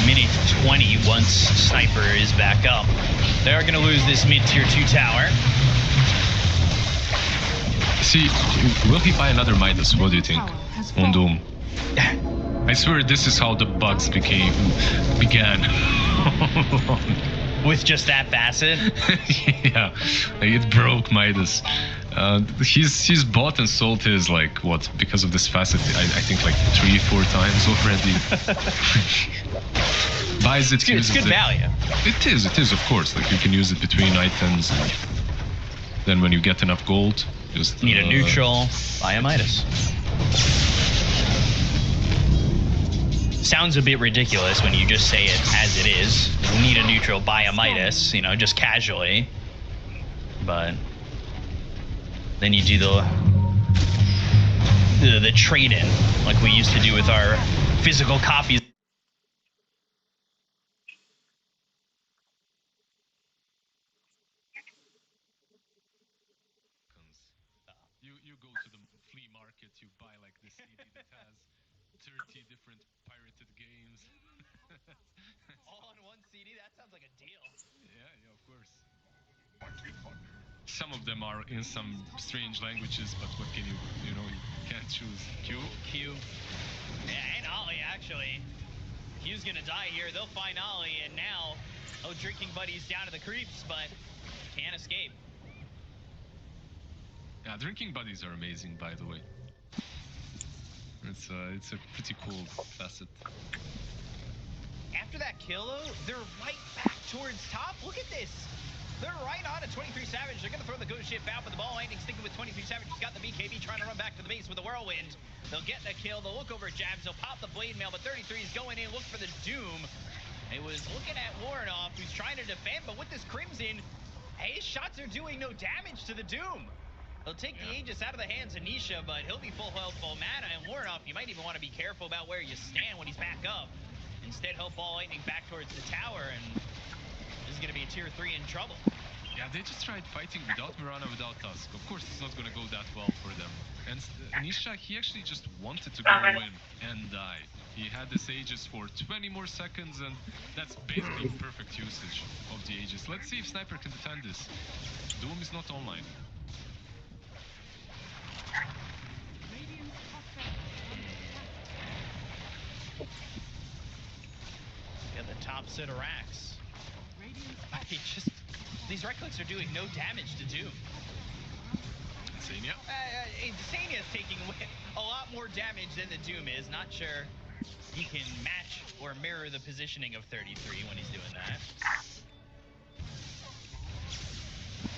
minute 20 once Sniper is back up. They are going to lose this mid-tier 2 tower. See, will he buy another Midas? What do you think? On Doom. I swear this is how the bugs began. With just that facet? Yeah, it broke Midas. He's bought and sold his, like, what, because of this facet, I think like 3-4 times already. Buys it, uses it's good value. It is, of course. Like, you can use it between items. Then when you get enough gold, just Need a neutral, buy a Midas. Sounds a bit ridiculous when you just say it as it is. Need a neutral, buy a Midas, you know, just casually. But then you do the trade-in, like we used to do with our physical copies. You go to the flea market, you buy like the CD that has 30 different pirated games. All on one CD? That sounds like a deal. Yeah, of course. Some of them are in some strange languages, but what can you can't choose. Q? Q. Yeah, and Ollie, actually. Q's gonna die here. They'll find Ollie, and now, drinking buddies down to the creeps, but can't escape. Yeah, drinking buddies are amazing, by the way. It's a pretty cool facet. After that kill, though, they're right back towards top. Look at this. They're right on at 23 Savage. They're going to throw the ghost ship out, but the ball lightning sticking with 23 Savage. He's got the BKB trying to run back to the base with a whirlwind. They'll get the kill. They'll look over at Jabs. They'll pop the blade mail, but 33 is going in. Look for the Doom. It was looking at Warrenoff, who's trying to defend, but with this Crimson, his shots are doing no damage to the Doom. He'll take the Aegis out of the hands of Nisha, but he'll be full health, full mana, and Warrenoff, you might even want to be careful about where you stand when he's back up. Instead, he'll ball lightning back towards the tower, and this is going to be a tier 3 in trouble. Yeah, they just tried fighting without Mirana, without Tusk. Of course, it's not going to go that well for them. And Nisha, he actually just wanted to go in and die. He had this Aegis for 20 more seconds, and that's basically perfect usage of the Aegis. Let's see if Sniper can defend this. Doom is not online. Get the top set of racks. These right clicks are doing no damage to Doom. Insania? Insania's taking a lot more damage than the Doom is. Not sure he can match or mirror the positioning of 33 when he's doing that.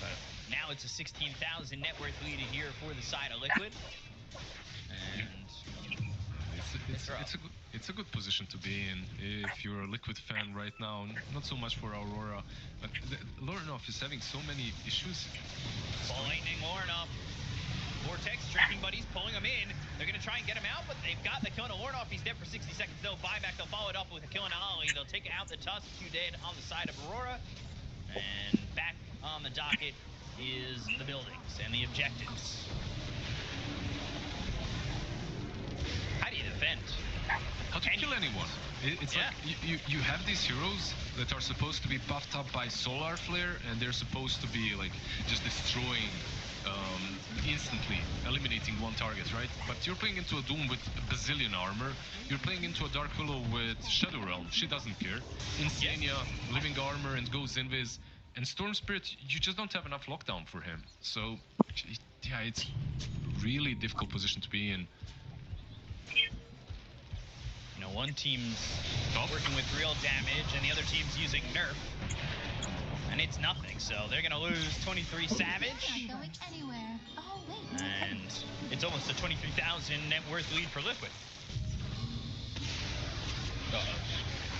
But now it's a 16,000 net worth lead here for the side of Liquid. And it's a good position to be in if you're a Liquid fan right now. Not so much for Aurora, but Warrenoff is having so many issues. Ball lightning, Warrenoff. Vortex, drinking buddies, pulling him in. They're going to try and get him out, but they've got the kill on Warrenoff. He's dead for 60 seconds. They'll buy back. They'll follow it up with a kill on Ollie. They'll take out the Tusk, 2 dead on the side of Aurora. And back on the docket is the buildings and the objectives. How do you defend? How to kill anyone? It's like you have these heroes that are supposed to be buffed up by Solar Flare, and they're supposed to be like just destroying instantly, eliminating one target, right? But you're playing into a Doom with a bazillion armor. You're playing into a Dark Willow with Shadow Realm. She doesn't care. Insania, living armor, and goes invis. And Storm Spirit, you just don't have enough lockdown for him. So, yeah, it's really difficult position to be in. You know, one team's working with real damage, and the other team's using nerf. And it's nothing, so they're gonna lose 23 Savage. Not going anywhere. Oh, wait. And it's almost a 23,000 net worth lead for Liquid.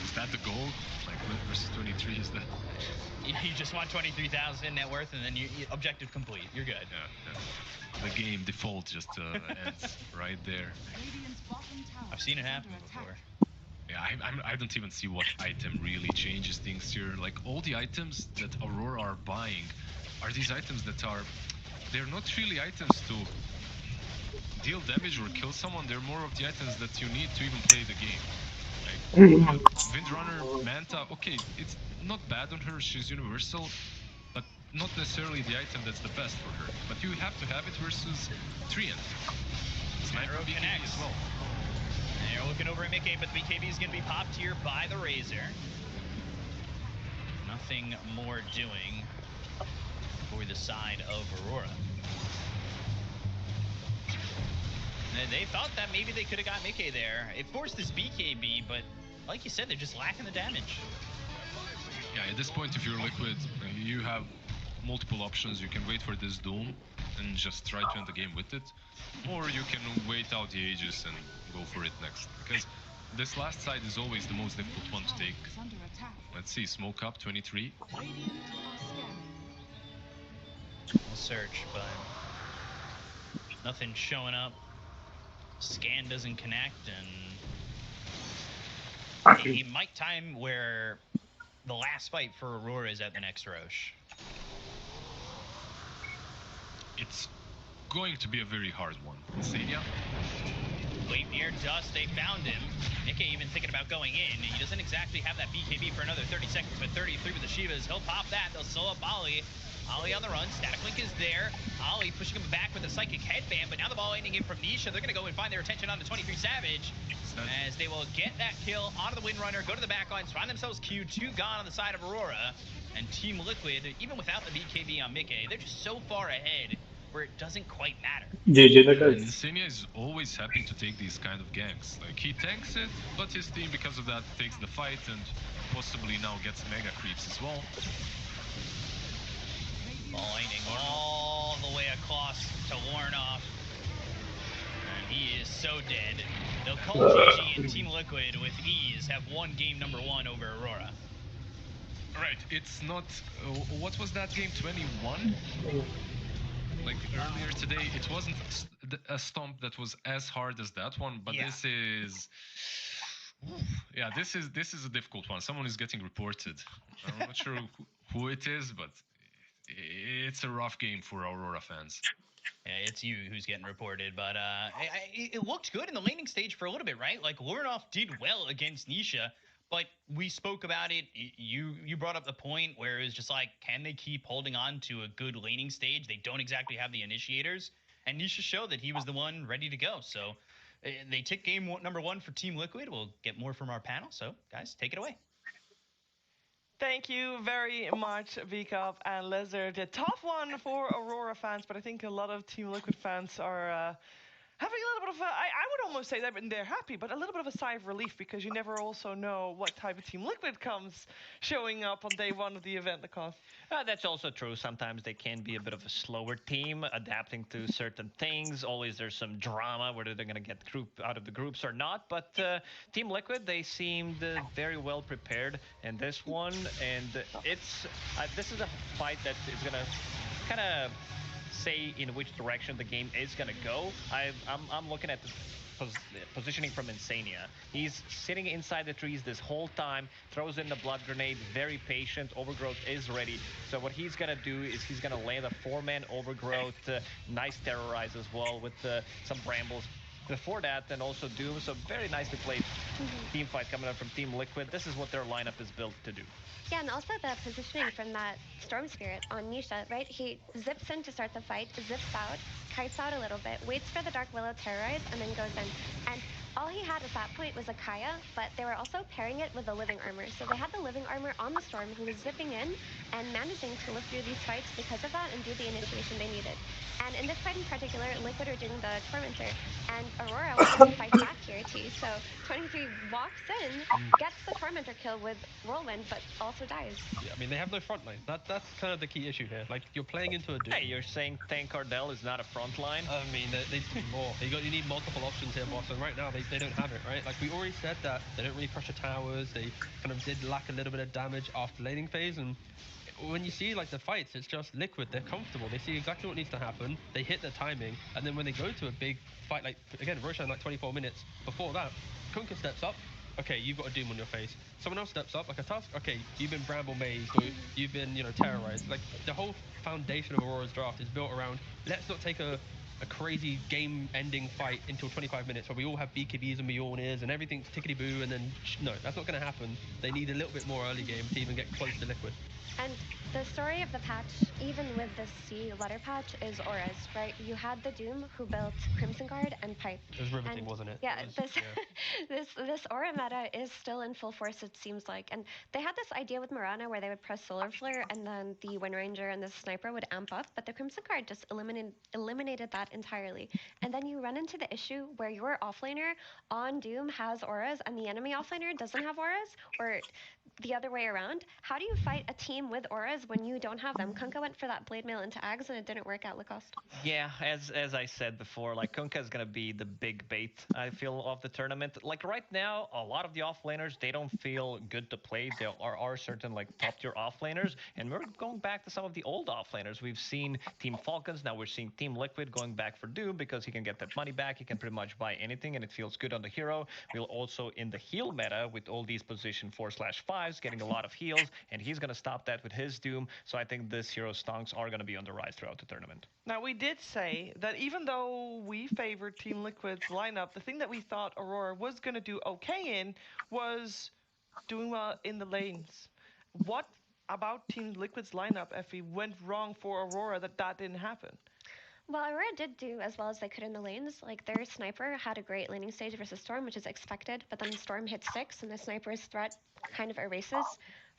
Is that the goal? Like versus 23 is that? You just want 23,000 net worth, and then you objective complete. You're good. Yeah. The game default just ends right there. I've seen it happen before. Yeah, I don't even see what item really changes things here. Like, all the items that Aurora are buying are these items that they're not really items to deal damage or kill someone. They're more of the items that you need to even play the game. Like, Windrunner, Manta, okay, it's not bad on her, she's universal, but not necessarily the item that's the best for her. But you have to have it versus Treant. Sniper BKB as well. And you're looking over at Mickey, but the BKB is going to be popped here by the Razor. Nothing more doing for the side of Aurora. They thought that maybe they could have got Mickey there. It forced this BKB, but like you said, they're just lacking the damage. Yeah, at this point, if you're Liquid, you have multiple options. You can wait for this Doom and just try to end the game with it, or you can wait out the Aegis and go for it next. Because this last side is always the most difficult one to take. Let's see, smoke up 23. We'll search, but nothing's showing up. Scan doesn't connect, and it might time where the last fight for Aurora is at the next Roche. It's going to be a very hard one. Insania? Wait near Dust, they found him. Nikke even thinking about going in. He doesn't exactly have that BKB for another 30 seconds, but 33 with the Shivas. He'll pop that. They'll slow up Ollie. Ollie on the run. Static Link is there. Ollie pushing him back with a Psychic Headband, but now the ball ending in from Nisha. They're going to go and find their attention on the 23 Savage, as they will get that kill onto the Windrunner, go to the back lines, find themselves Q, 2 gone on the side of Aurora. And Team Liquid, even without the BKB on Mickey, they're just so far ahead where it doesn't quite matter. GG And Nuggets. Insania is always happy to take these kind of ganks. Like, he tanks it, but his team, because of that, takes the fight and possibly now gets mega creeps as well. Lightning all the way across to Warnoff. And he is so dead. They'll call GG, and Team Liquid with ease have won game number 1 over Aurora. Right, it's not... what was that game, 21? Like, earlier today, it wasn't a stomp that was as hard as that one, but Yeah. this is... Yeah, this is a difficult one. Someone is getting reported. I'm not sure who it is, but it's a rough game for Aurora fans. Yeah, it's you who's getting reported, but it looked good in the laning stage for a little bit, right? Like, Warnoff did well against Nisha, but we spoke about it. You brought up the point where it was just like, can they keep holding on to a good laning stage? They don't exactly have the initiators, and Nisha showed that he was the one ready to go. So they took game number 1 for Team Liquid. We'll get more from our panel, so guys, take it away. Thank you very much, VCup and Lizard. A tough one for Aurora fans, but I think a lot of Team Liquid fans are having a little bit of I would almost say that they're happy, but a little bit of a sigh of relief, because you never also know what type of Team Liquid comes showing up on day 1 of the event, Lacoste. That's also true. Sometimes they can be a bit of a slower team, adapting to certain things. Always there's some drama, whether they're going to get out of the groups or not. But Team Liquid, they seemed very well prepared in this one. And this is a fight that is going to kind of say in which direction the game is going to go. I'm looking at the positioning from Insania. He's sitting inside the trees this whole time, throws in the blood grenade, very patient. Overgrowth is ready. So what he's going to do is he's going to land a 4-man Overgrowth, nice terrorize as well with some brambles. Before that, then also Doom. So very nicely played team fight coming up from Team Liquid. This is what their lineup is built to do. Yeah, and also the positioning from that Storm Spirit on Nisha, right? He zips in to start the fight, zips out, kites out a little bit, waits for the Dark Willow terrorize, and then goes in. And all he had at that point was a Kaya, but they were also pairing it with the Living Armor. So they had the Living Armor on the Storm, who was zipping in and managing to live through these fights because of that and do the initiation they needed. And in this fight in particular, Liquid are doing the Tormentor, and Aurora wanted to fight back here too. So 23 walks in, gets the Tormentor kill with Whirlwind, but also dies. Yeah, I mean, they have no front line. That's kind of the key issue here. Like, you're playing into a Doom. Hey, you're saying Tank Cardell is not a front line? I mean, they need more. You need multiple options here, boss, and right now they don't have it, right? Like, we already said that they don't really pressure towers. They kind of did lack a little bit of damage after laning phase, and when you see like the fights, it's just Liquid. They're comfortable. They see exactly what needs to happen. They hit the timing, and then when they go to a big fight, like again, Roshan, like 24 minutes before that, Kunkka steps up. Okay, you've got a Doom on your face. Someone else steps up, like a Tusk. Okay, you've been Bramble mazed, or you've been, terrorized. Like, the whole foundation of Aurora's draft is built around, let's not take a crazy game-ending fight until 25 minutes where we all have BKBs and Mjolnirs and everything's tickety-boo, and then, no, that's not going to happen. They need a little bit more early game to even get close to Liquid. And the story of the patch, even with the C letter patch, is Auras, right? You had the Doom who built Crimson Guard and Pipe. It was riveting, wasn't it? Yeah, this Aura meta is still in full force, it seems like. And they had this idea with Mirana where they would press Solar Flare and then the Wind Ranger and the Sniper would amp up, but the Crimson Guard just eliminated that entirely. And then you run into the issue where your offlaner on Doom has Auras and the enemy offlaner doesn't have Auras, or the other way around. How do you fight a team team with auras when you don't have them. Kunkka went for that blade mail into Ags and it didn't work out, Lacoste. Yeah, as I said before, like Kunkka is gonna be the big bait, I feel, of the tournament. Like right now, a lot of the offlaners, they don't feel good to play. There are certain like top tier offlaners, and we're going back to some of the old offlaners. We've seen Team Falcons, now we're seeing Team Liquid going back for Doom because he can get that money back. He can pretty much buy anything, and it feels good on the hero. We'll also in the heal meta with all these position 4/5s getting a lot of heals, and he's gonna stop that with his Doom. So I think this hero's stonks are gonna be on the rise throughout the tournament. Now, we did say that even though we favored Team Liquid's lineup, the thing that we thought Aurora was going to do okay in was doing well in the lanes. What about Team Liquid's lineup, Effie, went wrong for Aurora that didn't happen? Well, Aurora did do as well as they could in the lanes. Like, their sniper had a great laning stage versus Storm, which is expected, but then Storm hit 6, and the sniper's threat kind of erases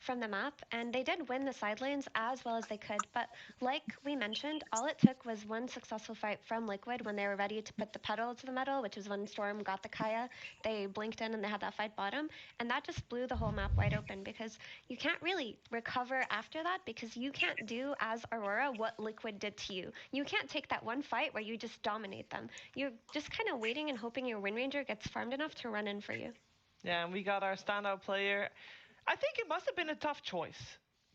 from the map, and they did win the side lanes as well as they could. But like we mentioned, all it took was one successful fight from Liquid when they were ready to put the pedal to the metal, which is when Storm got the Kaya. They blinked in and they had that fight bottom, and that just blew the whole map wide open because you can't really recover after that because you can't do as Aurora what Liquid did to you. You can't take that one fight where you just dominate them. You're just kind of waiting and hoping your Wind Ranger gets farmed enough to run in for you. Yeah, and we got our standout player. I think it must have been a tough choice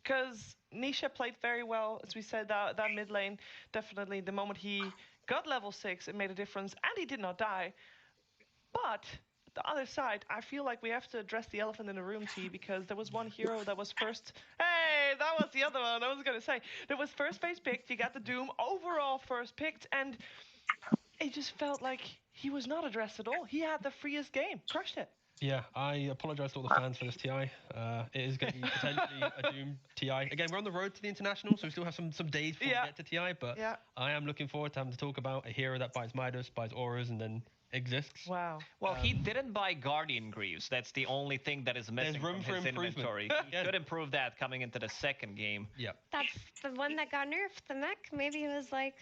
because Nisha played very well. As we said, that mid lane, definitely the moment he got level 6, it made a difference, and he did not die. But the other side, I feel like we have to address the elephant in the room, T, because there was one hero that was first. Hey, that was the other one I was going to say. There was first phase picked, you got the Doom, overall first picked, and it just felt like he was not addressed at all. He had the freest game, crushed it. Yeah, I apologise to all the fans for this TI. It is going to be potentially a Doom TI. Again, we're on the road to the International, so we still have some days before we get to TI, but I am looking forward to having to talk about a hero that buys Midas, buys auras, and then exists. Wow. Well, he didn't buy Guardian Greaves. That's the only thing that is missing There's room from for his improvement. inventory. He could improve that coming into the second game. Yeah. That's the one that got nerfed, the mech. Maybe it was like...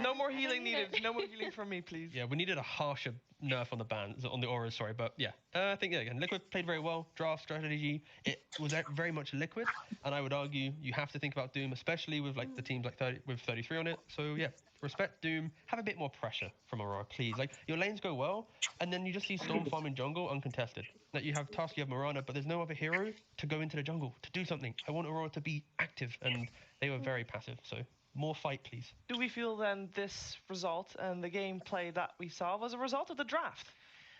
No more healing needed. No more healing from me, please. Yeah, we needed a harsher nerf on the bans, on the auras, sorry. But yeah, I think, again, Liquid played very well. Draft strategy, it was very much Liquid. And I would argue you have to think about Doom, especially with like the teams like 33 on it. So yeah, respect Doom. Have a bit more pressure from Aurora, please. Like, your lanes go well, and then you just see Storm farm in jungle uncontested. Like, you have Tusk, you have Mirana, but there's no other hero to go into the jungle, to do something. I want Aurora to be active, and they were very passive, so... more fight, please. Do we feel then this result and the gameplay that we saw was a result of the draft?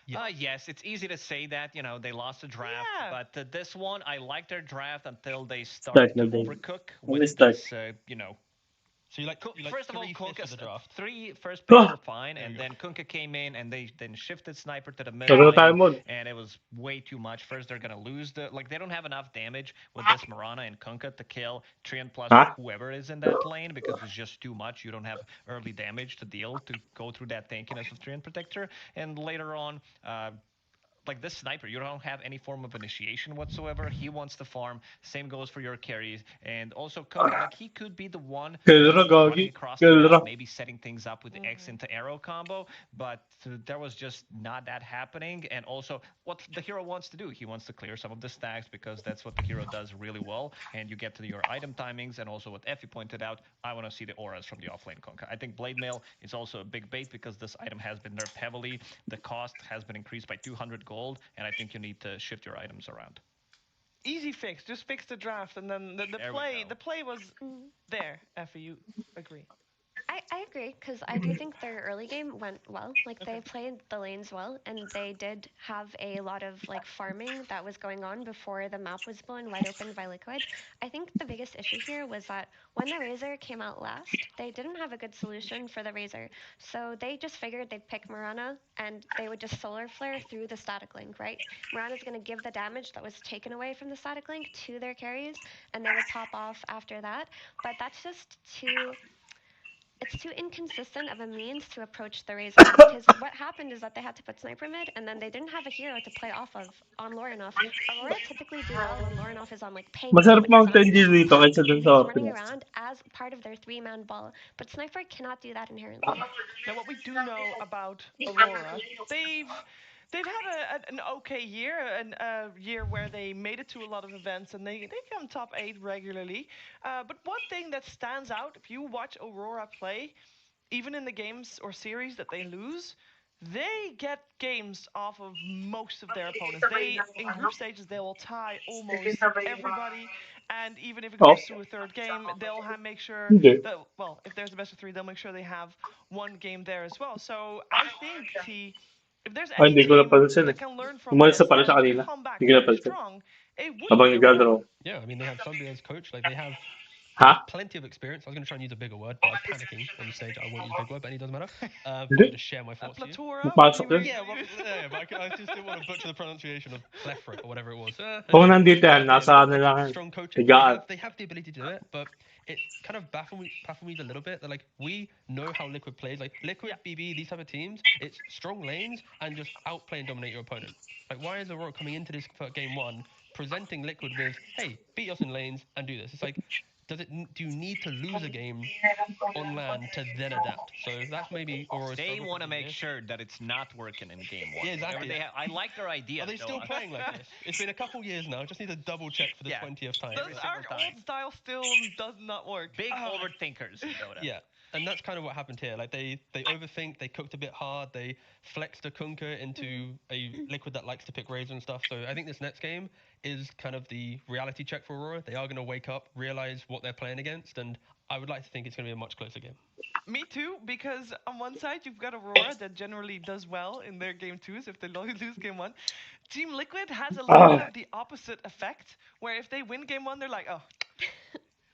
Yes, it's easy to say that, you know, they lost the draft, but this one, I liked their draft until they started to overcook with this, you know. So you like first of all, Kunkka, the draft. 3 first picks were fine, and then Kunkka came in, and they then shifted Sniper to the middle lane, and it was way too much. First, they're gonna lose they don't have enough damage with this Mirana and Kunkka to kill Treant plus whoever is in that lane, because it's just too much. You don't have early damage to deal to go through that tankiness of Treant Protector, and later on, like this Sniper, you don't have any form of initiation whatsoever. He wants to farm. Same goes for your carries. And also, Kunkka, like, he could be the one running across the map, maybe setting things up with the X into arrow combo, but there was just not that happening. And also, what the hero wants to do, he wants to clear some of the stacks because that's what the hero does really well. And you get to your item timings, and also what Effie pointed out, I want to see the auras from the offlane Kunkka. I think Blade Mail is also a big bait because this item has been nerfed heavily. The cost has been increased by 200 gold, and I think you need to shift your items around. Easy fix, just fix the draft, and then the play was there. Effie, you agree? I agree, because I do think their early game went well. Like, they played the lanes well, and they did have a lot of, like, farming that was going on before the map was blown wide open by Liquid. I think the biggest issue here was that when the Razor came out last, they didn't have a good solution for the Razor. So they just figured they'd pick Mirana, and they would just Solar Flare through the static link, right? Mirana's going to give the damage that was taken away from the static link to their carries, and they would pop off after that. But that's just it's too inconsistent of a means to approach the Razor, because what happened is that they had to put Sniper mid, and then they didn't have a hero to play off of on Lorinoff. Aurora typically do well when Lorinoff is on, like, paying. Masarap Mountain Dew dito kaysa dun sa running around as part of their 3-man ball, but Sniper cannot do that inherently. Now, what we do know about Aurora, they've they've had an okay year, a year where they made it to a lot of events and they come top 8 regularly. But one thing that stands out, if you watch Aurora play, even in the games or series that they lose, they get games off of most of their opponents. In group stages, they will tie almost everybody, and even if it goes to a third game, they'll make sure that, well, if there's a best of 3, they'll make sure they have one game there as well. So I think if there's any hindi ko team napansin that eh. can learn from Umalis this na pala siya and kanina. come back Hindi ko very napansin. strong, it would Habang be nagdraw. Aurora. Yeah, I mean, they have Zombie as coach. Like, they have Huh? plenty of experience. I was going to try and use a bigger word, but I was panicking on the stage. I won't use a big word, but it doesn't matter. I'll just share my thoughts to you. Napasok yun. Yeah, well, yeah, but I just didn't want to butcher the pronunciation of Plethora or whatever it was. Kung nandito yan, nasa ano lang yan. Strong coaching. They have the ability to do it, but it kind of baffled me a little bit. That, like, we know how Liquid plays. Like, Liquid, BB, these type of teams, it's strong lanes and just outplay and dominate your opponent. Like, why is Aurora coming into this game 1 presenting Liquid with, hey, beat us in lanes and do this? It's like, do you need to lose a game on LAN to then adapt? So that's maybe Aurora's They want to make sure that it's not working in game 1. Yeah, exactly. I like their idea. Are they still playing like this? It's been a couple years now. Just need to double check for the 20th time. Our old style still does not work. Big overthinkers in Dota. Yeah. And that's kind of what happened here. Like, they overthink, they cooked a bit hard, they flexed a Kunkka into a Liquid that likes to pick Razor and stuff. So I think this next game is kind of the reality check for Aurora. They are going to wake up, realize what they're playing against, and I would like to think it's going to be a much closer game. Me too, because on one side you've got Aurora that generally does well in their game 2s if they lose game 1. Team Liquid has a little bit of the opposite effect, where if they win game 1, they're like, oh,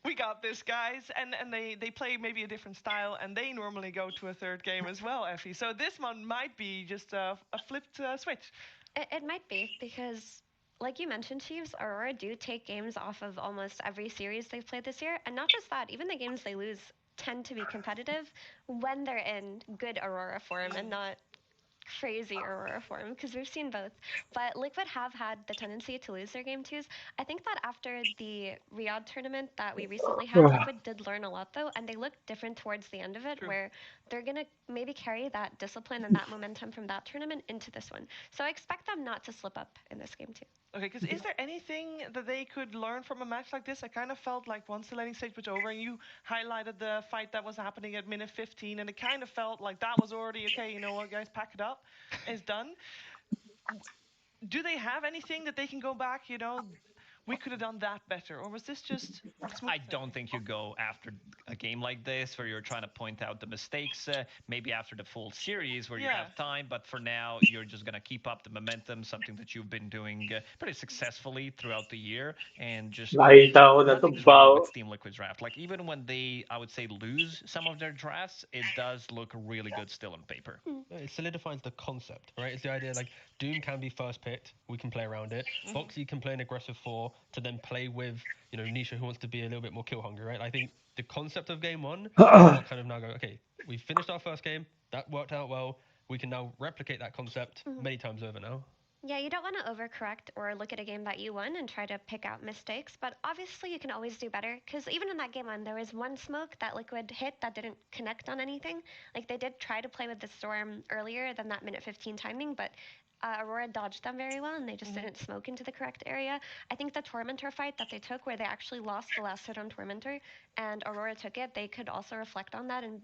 we got this, guys, and they play maybe a different style, and they normally go to a third game as well, Effie. So this one might be just a flipped switch. It might be, because like you mentioned, Chiefs, Aurora do take games off of almost every series they've played this year, and not just that, even the games they lose tend to be competitive when they're in good Aurora form and not crazy Aurora form, because we've seen both. But Liquid have had the tendency to lose their game 2s. I think that after the Riyadh tournament that we recently had, Liquid did learn a lot, though, and they looked different towards the end of it, where they're going to maybe carry that discipline and that momentum from that tournament into this one. So I expect them not to slip up in this game, too. Okay, because is there anything that they could learn from a match like this? I kind of felt like once the laning stage was over, and you highlighted the fight that was happening at minute 15, and it kind of felt like that was already, okay, you know what, guys, pack it up, it's done. Do they have anything that they can go back, you know, we could have done that better, or was this just I don't think you go after a game like this where you're trying to point out the mistakes, maybe after the full series where you have time, but for now you're just going to keep up the momentum, something that you've been doing pretty successfully throughout the year, and just nothing's wrong with Team Liquid's draft. Like, even when they, I would say, lose some of their drafts, it does look really good still on paper. It solidifies the concept, right? It's the idea, like, Doom can be first picked, we can play around it. Foxy can play an aggressive 4 to then play with, you know, Nisha, who wants to be a little bit more kill hungry, right? I think the concept of game 1 kind of now go, okay, we finished our first game, that worked out well, we can now replicate that concept many times over now. Yeah, you don't want to overcorrect or look at a game that you won and try to pick out mistakes, but obviously you can always do better, because even in that game 1, there was one smoke that Liquid hit that didn't connect on anything. Like, they did try to play with the Storm earlier than that minute 15 timing, but Aurora dodged them very well, and they just didn't smoke into the correct area. I think the Tormentor fight that they took, where they actually lost the last hit on Tormentor, and Aurora took it, they could also reflect on that and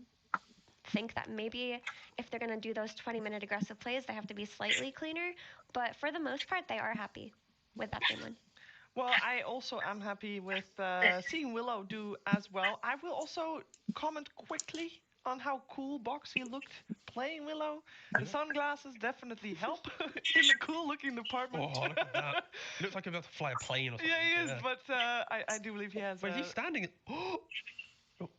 think that maybe if they're going to do those 20-minute aggressive plays, they have to be slightly cleaner. But for the most part, they are happy with that game 1. Well, I also am happy with seeing Willow do as well. I will also comment quickly on how cool Boxy looked playing Willow. The sunglasses definitely help in the cool-looking department. Oh, look at that. He looks like he's about to fly a plane or something. Yeah, he is, but I do believe he has... Wait, he's standing. Oh,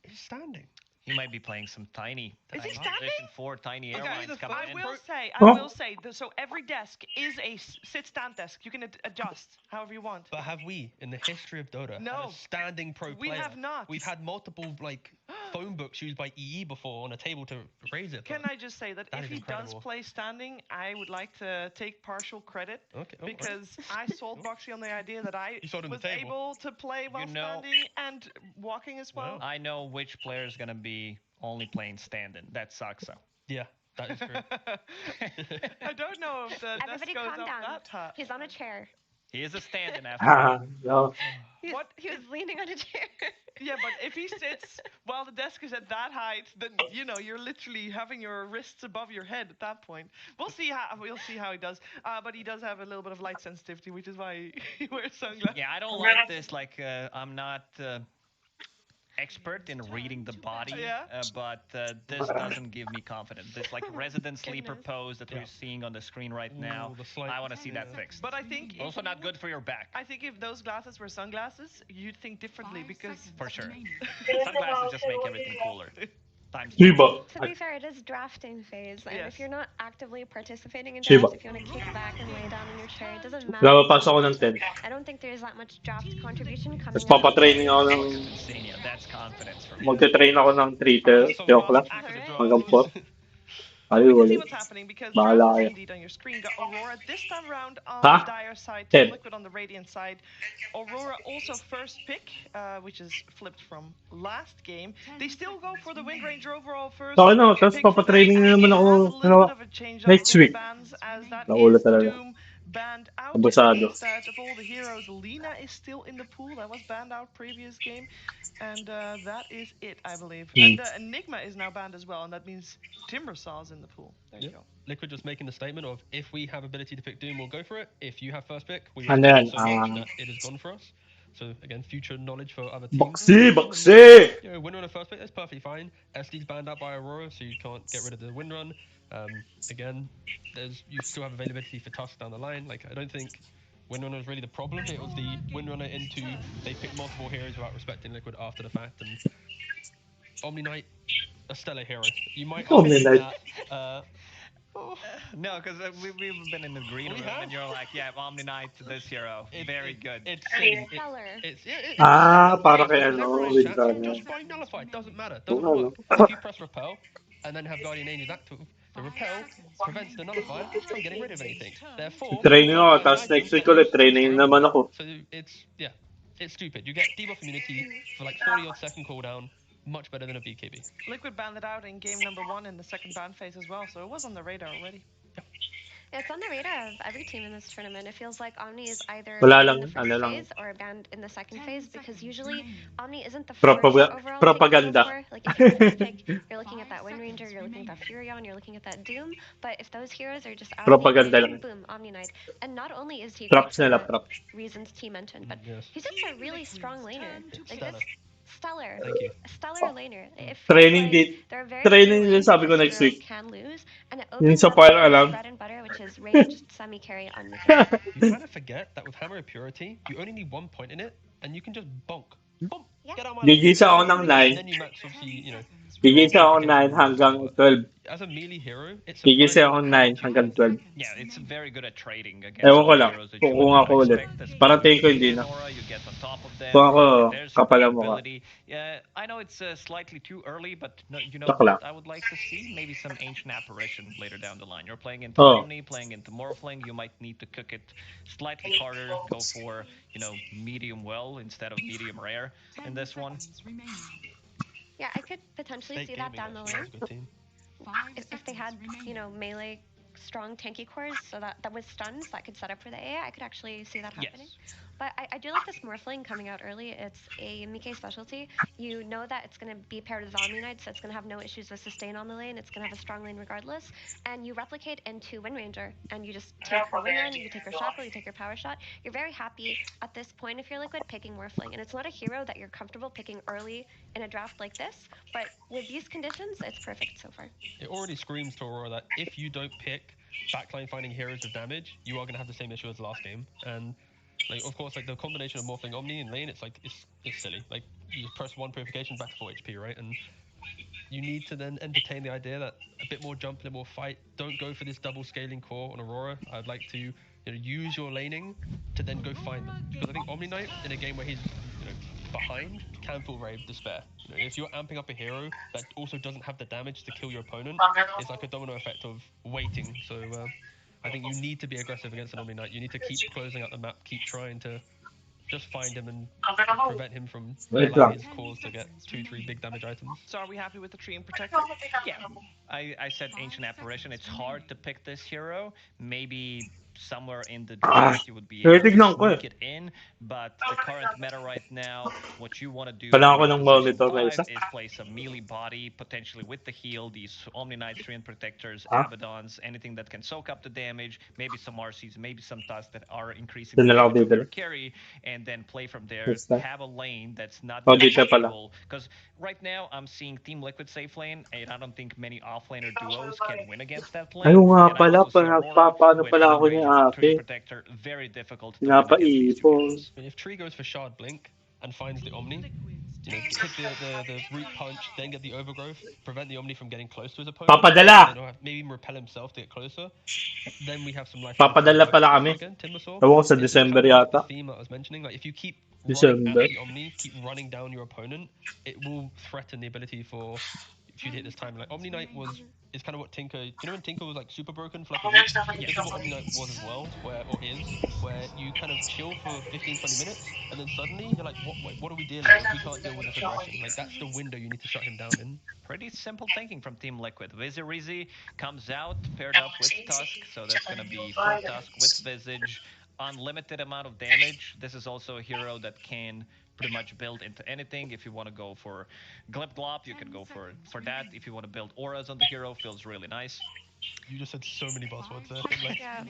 he's standing. He might be playing some tiny. Is he standing? Position 4 tiny airlines coming in. I will say, so every desk is a sit-stand desk. You can adjust however you want. But have we, in the history of Dota, had a standing pro player? We have not. We've had multiple, like, phone books used by EE before on a table to raise it. Can I just say that if he does play standing, I would like to take partial credit, because I sold Boxy on the idea that I was able to play while standing and walking as well. I know which player is going to be only playing standing. That's Saxa. Yeah. That is true. I don't know if the Everybody desk goes calm up down. that high. He's on a chair. He is a stand-in after. No. He was leaning on a chair. Yeah, but if he sits while the desk is at that height, then you're literally having your wrists above your head at that point. We'll see how he does. But he does have a little bit of light sensitivity, which is why he wears sunglasses. Yeah, I don't like this. Like, I'm not expert in reading the body, but this doesn't give me confidence. This like resident sleeper pose that we're seeing on the screen right now, I want to see that fixed. But I think also not good for your back. I think if those glasses were sunglasses, you'd think differently because For sure. Sunglasses just make everything cooler. Shiba. To be fair, it is drafting phase, and Yes. if you're not actively participating in Shiba. drafts, if you want to kick back and lay down in your chair, it doesn't matter. Napapasok ako ng 10. I don't think there's that much draft contribution Tapos coming out. papatraining ako ng... That's confidence for me. Magte-train ako ng 3 joke lang. Hanggang 4. Ay, we can wala. see what's happening because Bahala Drafts is kayo. indeed on your screen. Got Aurora this time around on Ha? the Dire side, Ten. Team Liquid on the Radiant side. Aurora also first pick, which is flipped from last game. They still go for the Wind Ranger overall first. So, ano, tapos pick for the papatraining na naman ako, next week. Naula talaga. Banned out. Abusado. That of all the heroes, Lina is still in the pool. That was banned out previous game, and that is it, I believe. And Enigma is now banned as well, and that means Timbersaw's in the pool. There you go. Liquid just making the statement of if we have ability to pick Doom, we'll go for it. If you have first pick, we And will then, so much that it is gone for us. So again, future knowledge for other teams. Boxy! Windrun on first pick, that's perfectly fine. SD's banned out by Aurora, so you can't get rid of the Windrun. Again, you still have availability for Tusk down the line. Like, I don't think Windrunner was really the problem. It was the Windrunner into they picked multiple heroes without respecting Liquid after the fact. And Omni Knight, a stellar hero. You might Omni argue Knight. that. No, because we've been in the green room and you're like, yeah, Omni Knight, this hero, very good. It's Para kay ano, Windrunner. Just by nullify, doesn't matter. Oo, Doesn't work. ano. If you press repel and then have Guardian Angels active, the repel prevents the nullifier from getting rid of anything. Therefore, Training ako, tapos next week ulit, training naman ako. So it's stupid. You get debuff immunity for like 40 odd second cooldown, much better than a BKB. Liquid banned it out in game number 1 in the second ban phase as well, so it was on the radar already. It's on the radar of every team in this tournament. It feels like Omni is either Wala banned lang, in the first ano lang. phase or banned in the second phase because usually Omni isn't the first overall propaganda. pick. Like if you first pick, you're looking at that Wind Ranger, you're looking at that Furion, you're looking at that Doom. But if those heroes are just out Propaganda of the lang. boom, Omni Knight. And not only is he Props great nila, for props. reasons T mentioned, but Yes. he's just a really strong laner. Like this stellar. Thank you. Stellar laner. It feels Training like date. there are very Training few din lanes sabi ko this next hero week. can lose, and it Yun opens sa up fire his alarm. bread and butter, which is ranged semi-carry on Mika. You kind of forget that with Hammer of Purity, you only need 1 point in it, and you can just bonk. Boom! Get out my Gigisa ako ng 9. And then you max obviously, Gigisa ako 9 hanggang 12. As a melee hero, it's Gigisa ako 9 hanggang 12. Yeah, it's very good at trading against Ewan ko lang. heroes that Kung you would ako not ulit. expect. That's Parang tingin ko why hindi na. Aurora, you get on top of them. Kung ako, There's kapal the ang mukha. ability. Yeah, I know it's slightly too early, but you know Takla. what I would like to see? Maybe some ancient apparition later down the line. You're playing into Oh. Omni, playing into Morphling. You might need to cook it slightly harder. Go for medium well instead of medium rare in this one. Yeah, I could potentially see that down the line. If they had, melee strong tanky cores so that with stuns that could set up for the AA, I could actually see that happening. But I do like this Morphling coming out early. It's a Mike specialty. You know that it's going to be paired with Omni Knight, so it's going to have no issues with sustain on the lane. It's going to have a strong lane regardless. And you replicate into Wind Ranger, and you just take her Windrun, you take her Shackle, you take her Power Shot. You're very happy at this point, if you're Liquid, picking Morphling. And it's not a hero that you're comfortable picking early in a draft like this, but with these conditions, it's perfect so far. It already screams to Aurora that if you don't pick backline finding heroes of damage, you are going to have the same issue as last game. And of course, the combination of Morphling Omni and lane, it's silly. Like, you just press 1 purification back to 4 HP, right? And you need to then entertain the idea that a bit more jump, a bit more fight. Don't go for this double scaling core on Aurora. I'd like to use your laning to then go find them. Because I think Omni Knight, in a game where he's behind, can feel very despair. If you're amping up a hero that also doesn't have the damage to kill your opponent, it's like a domino effect of waiting. So I think you need to be aggressive against an Omni Knight. You need to keep closing out the map, keep trying to just find him and prevent him from Wait allowing lang. his cores to get 2-3 big damage items. So are we happy with the tree and protector? Yeah, I said Ancient Apparition. It's hard to pick this hero. Maybe somewhere in the draft you would be able to Tinitignan ko eh. sneak it in, but the current meta right now, what you want to do Kailangan ko in ng position monitor na 5 isa. is play some melee body, potentially with the heal, these Omni Knights, Treant Protectors, Ah. Abaddons, anything that can soak up the damage, maybe some RCs, maybe some Tusks that are increasing Doon the na lang ako damage of your bibili. carry, and then play from there, Yes, sir. have a lane that's not Oh, gonna dito be pala. able, because right now I'm seeing Team Liquid safe lane, and I don't think many offlaner duos can win against that lane. Ayun nga And I pala, also see Aurora nagpapaano with pala ako Moonrage ni and ate. Treant Protector, very difficult to win against these two Pinapaipon. heroes. If Tree goes for Shard Blink and finds the Omni, you know, hit the root punch, then get the overgrowth, prevent the Omni from getting close to his opponent. Papadala! Then maybe even repel himself to get closer. Then we have some life. Papadala pala kami. Again, Timbersaw. Ewan ko sa It's December kind of like yata. the theme that I was mentioning. Like if you keep running December. at the Omni, keep running down your opponent, it will threaten the ability for if you hit this time. Like Omni Knight is kind of what Tinker. You know when Tinker was like super broken for like a week? This is what Omni Knight was as well, where you kind of chill for 15-20 minutes, and then suddenly you're like, what are we dealing with? We can't deal with this aggression. Like that's the window you need to shut him down in. Pretty simple thinking from Team Liquid. Vizirizi comes out paired up with Tusk, so that's going to be full Tusk with Visage, unlimited amount of damage. This is also a hero that can pretty much build into anything. If you want to go for Glip Glop, you can go for that. If you want to build auras on the hero, feels really nice. You just said so many buzzwords there. Like, Yeah.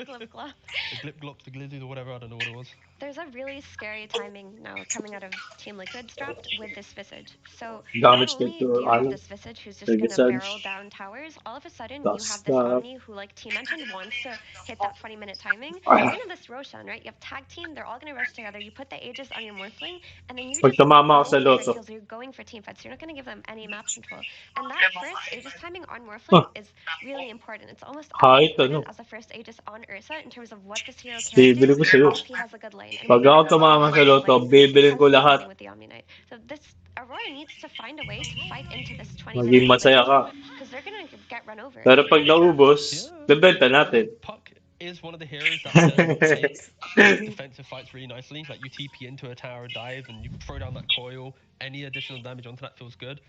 Glip glop. the Glip Glops, the Glizzies, or whatever, I don't know what it was. There's a really scary timing now coming out of Team Liquid's draft with this Visage. So Damage not only to do you have Island. this Visage who's just Very going good to Surge. barrel down towers, all of a sudden you That's have this Omni who, like T mentioned, wants to hit that 20-minute timing. Ah. Even in this Roshan, right? You have tag team, they're all going to rush together. You put the Aegis on your Morphling, and then you Pag just tumama ako sa go for Lotso. kills. You're going for team fights. You're not going to give them any map control. And that first Aegis timing on Morphling is really important. It's almost as Kahit important ano. as the first Aegis on Ursa in terms of what this hero can Bibili do ko sa'yo. if he has a good lane. And Pag maybe ako Ursa tumama has sa a good Lotto, lane bibilin because ko he's lahat. playing with the Omni Knight. So this Aurora needs to find a way to fight into this 20 Maging minutes masaya ka. because they're gonna get run over. Pero pag naubos, bebenta natin. Puck is one of the heroes that can take those defensive fights really nicely. Like you TP into a tower dive and you throw down that coil. Any additional damage onto that feels good.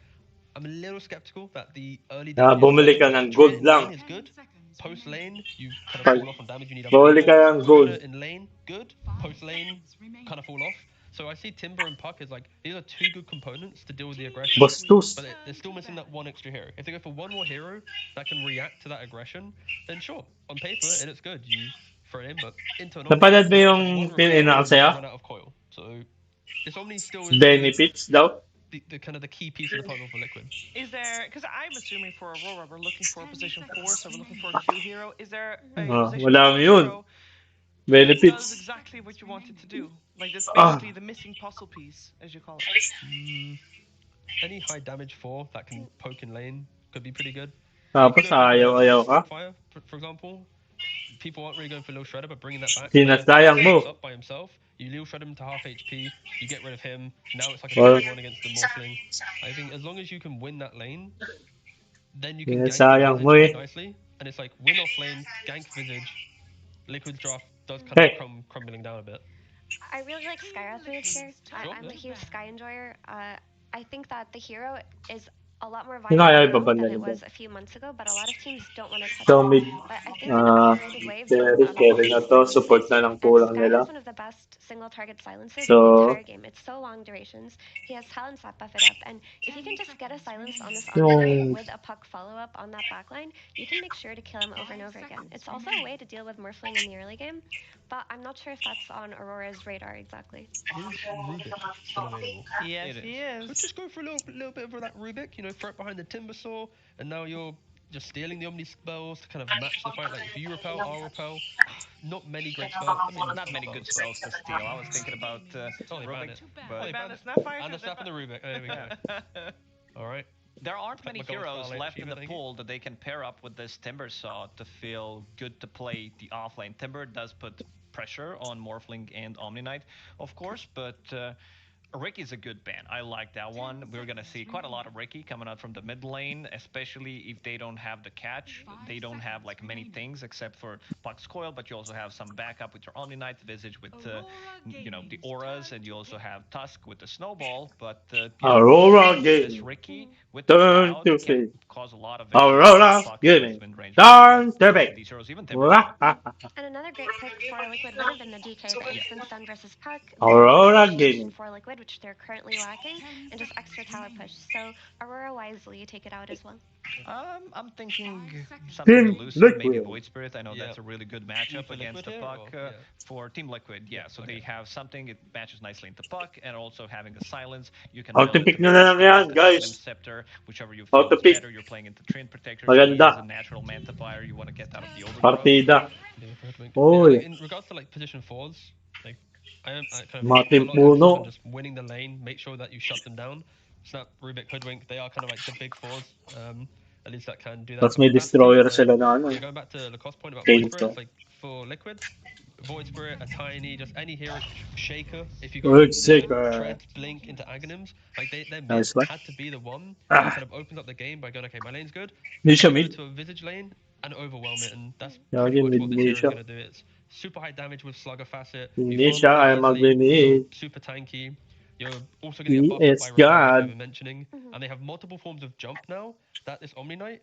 I'm a little skeptical that the early damage Bumili ka ng gold lang. is good. Post lane, you kind of Pag fall off on damage. You need bumili ka ng gold. Rotor in lane, good. Post lane, kind of fall off. So I see Timber and Puck as like these are two good components to deal with the aggression. Bastos. But they're still missing that one extra hero. If they go for one more hero that can react to that aggression, then sure, on paper it looks good. You throw it in, but internal. Napanood mo yung pinina ko sa'yo? Run out of coil. So this Omni still is Benefits daw? the kind of the key piece of the puzzle for Liquid. Is there, because I'm assuming for Aurora we're looking for a position 4, so we're looking for a Q hero. Is there a position wala mo yun. hero that does Benefits. exactly what you want it to do? Like that's basically the missing puzzle piece, as you call it. Any high damage 4 that can poke in lane could be pretty good. Tapos ayaw ka? Fire, for example. People aren't really going for Lil Shredder, but bringing that back. Sinasayang mo. Up by himself, you Lil Shred him to half HP, you get rid of him. Now it's like a Well, 2-1 against the Morphling. I think as long as you can win that lane, then you can Sinasayang gank mo eh. nicely. And it's like win off lane, gank Visage. Liquid's draft does kind Hey. of crumbling down a bit. I really like Skyra's moves here. Sure, I'm a yeah. huge Sky enjoyer. I think that the hero is a lot more Yun nga, viable iba now ba than it na was a few months ago, but a lot of teams don't want to touch So it. mid, But I think with the upgraded waves, carry na to, support na lang kulang Sky nila. is one of the best single target silencers So- in the entire game. It's so long durations. He has talent slap buff it up, and if you can just get a silence on this Yung- with a puck follow up on that backline, you can make sure to kill him over and over again. It's also a way to deal with Morphling in the early game, but I'm not sure if that's on Aurora's radar exactly. Is Rubik still available? Yes, he is. So just go for a little bit of that Rubik, you know, throw it behind the Timbersaw, and now you're just stealing the Omni spells to kind of match the fight. Like if you repel, I'll repel. Not many great spells. I mean, Not many good spells to steal. I was thinking about Oh, they banned Rubik, it. but They Banned banned the Snapfire. And the snap and the Rubik. There we go. All right. there aren't many Technical heroes style left in the achievement, thank you. pool that they can pair up with this Timber Saw to feel good to play the offlane. Timber does put pressure on Morphling and Omni Knight, of course, but Ricky's a good ban. I like that one. We're going to see quite a lot of Ricky coming out from the mid lane, especially if they don't have the catch. They don't have like many things except for Puck's Coil, but you also have some backup with your Omni Knight, Visage with, you know, the auras, and you also have Tusk with the Snowball. But Aurora this Gaming. Ricky with the Turn Cloud to can face. cause a lot of damage. Aurora Puck Gaming. with mid-range Turn to face. these heroes, even And another great pick for Liquid would have been the DK, the instant stun versus Puck, Aurora initiation Gaming. for Liquid, which they're currently lacking, and just extra tower push. So Aurora wisely take it out as well. I'm thinking something Team elusive, maybe Liquid. Void Spirit. I know that's a really good matchup against the Puck for Team Liquid. Yeah, so they have something, it matches nicely into Puck, and also having a silence, you can build Auto-pick it nyo na lang yan, the guys. Item Scepter, whichever you feel is Auto-pick. better. You're playing into Train Protector, Maganda. he is a natural Manta Buyer, you want to get out of the overgrowth. Partida. Like, in regards to like position fours, like I kind of Mga put a lot of emphasis Puno. on just winning the lane, make sure that you shut them down. Snap, Rubik, Hoodwink, they are kind of like the big fours. At least that can do that. Tapos But may with that destroyer said, sila na ano. going back to Lacoste's point about Game Void Spirit, to. like for Liquid, Void Spirit, a Tiny, just any hero, Shaker, if you Void go Shaker. Tread, Blink into Aghanims, like their mid Nice one. had to be the one Ah. that kind of opens up the game by going, okay, my lane's good, Hindi siya I'm gonna mid. go to a Visage lane and overwhelm it, and that's Yeah, pretty much mid what this mid hero is siya. going to do. It's super high damage with Slugger Facet, Hindi you farm siya really ay easily, mag-mid. you're super tanky, you're also going to get buffed Yes, by Repel, as God. we were mentioning, and they have multiple forms of jump now, that this Omni Knight,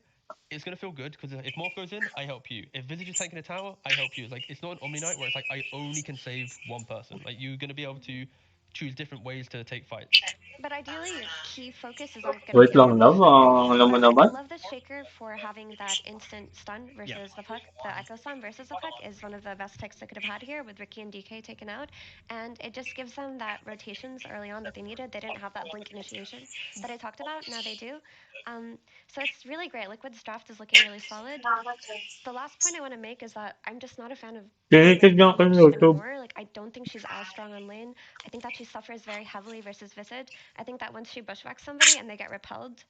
it's going to feel good, because if Morph goes in, I help you. If Visage is tanking a tower, I help you. It's like, it's not an Omni Knight where it's like, I only can save one person. Like, you're going to be able to choose different ways to take fights. But ideally, your key focus is on going to Wait be lang love. Alam mo I naman. love the Shaker for having that instant stun versus the Puck. The Echo Stun versus the Puck is one of the best picks they could have had here with Ricky and DK taken out. And it just gives them that rotations early on that they needed. They didn't have that blink initiation that I talked about. Now they do. So it's really great. Liquid's draft is looking really solid. The last point I want to make is that I'm just not a fan of Tinitignan ko sa YouTube. anymore. Like, I don't think she's as strong on lane. I think that she suffers very heavily versus Visage. I think that once she bushwhacks somebody and they get repelled,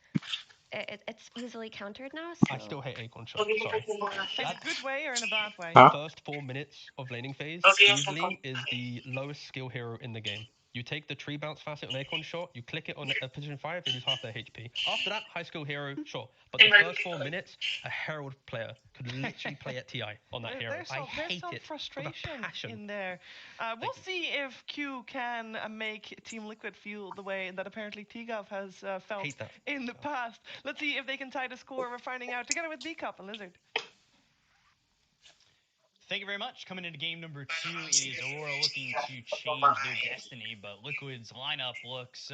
it's easily countered now. So. I still hate Acorn Shot, sorry. In a good way or in a bad way? Huh? First 4 minutes of laning phase easily is the lowest skill hero in the game. You take the tree bounce facet on Acorn Shot, you click it on a position 5, they lose half their HP. After that, high skill hero, sure. But the first 4 minutes, a Herald player could literally play at TI on that hero. There's I hate some it frustration with a passion. in there. We'll see if Q can make Team Liquid feel the way that apparently TGov has felt in the past. Let's see if they can tie the score. We're finding out together with B-Cup and Lizard. Thank you very much. Coming into game number 2, it is Aurora looking to change their destiny, but Liquid's lineup looks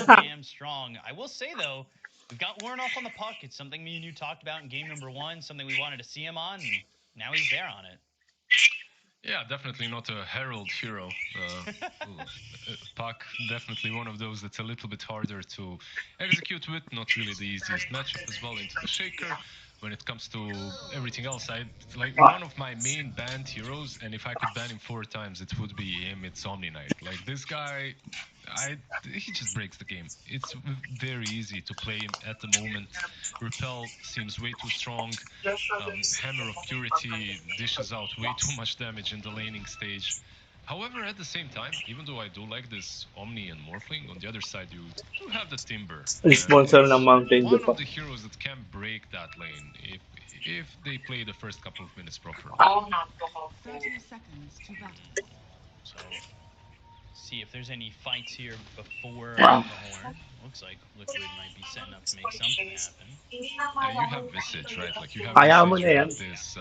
damn strong. I will say, though, we've got Warren off on the puck. It's something me and you talked about in game number 1, something we wanted to see him on, and now he's there on it. Yeah, definitely not a Herald hero. Puck, definitely one of those that's a little bit harder to execute with, not really the easiest matchup as well into the Shaker. When it comes to everything else, like one of my main banned heroes, and if I could ban him 4 times, it would be him. It's Omni Knight. Like this guy, he just breaks the game. It's very easy to play him at the moment. Repel seems way too strong. Hammer of Purity dishes out way too much damage in the laning stage. However, at the same time, even though I do like this Omni and Morphling, on the other side you do have the Timber. Sponsor ng Mountain Dew One pa. of the heroes that can break that lane if they play the first couple of minutes properly. 30 seconds to battle. So, see if there's any fights here before the horn. Looks like Liquid might be setting up to make something happen. You have Visage, right? Like you have Kaya mo Visage, na you yan. have this.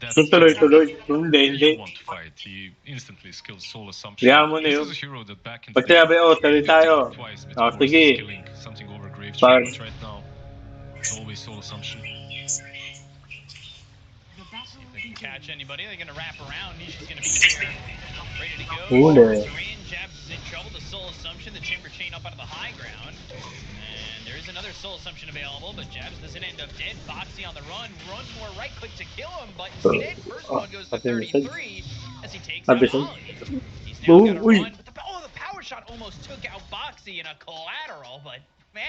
Tuloy-tuloy. Hindi. You want to fight. He instantly skills Soul Assumption. Kaya mo na This yun. is a hero that back in the Pag day, sinabi, tuloy tayo. twice Oh, before sige. skilling something over Grave Pag- Tree, but right now it's always Soul Assumption. See if they can catch anybody. They're going to wrap around. Nisha's going to be here, ready to go. Ule. Serene, Jabs is in trouble. The Soul Assumption, the Timber Chain up out of the high ground. And there is another Soul Assumption available, but Jabs doesn't end up dead. Foxy on the run, runs more right click to kill him, but instead, first one goes to 33 as he takes out Ollie. He's now got to run, but the power shot almost took out Boxy in a collateral, but man.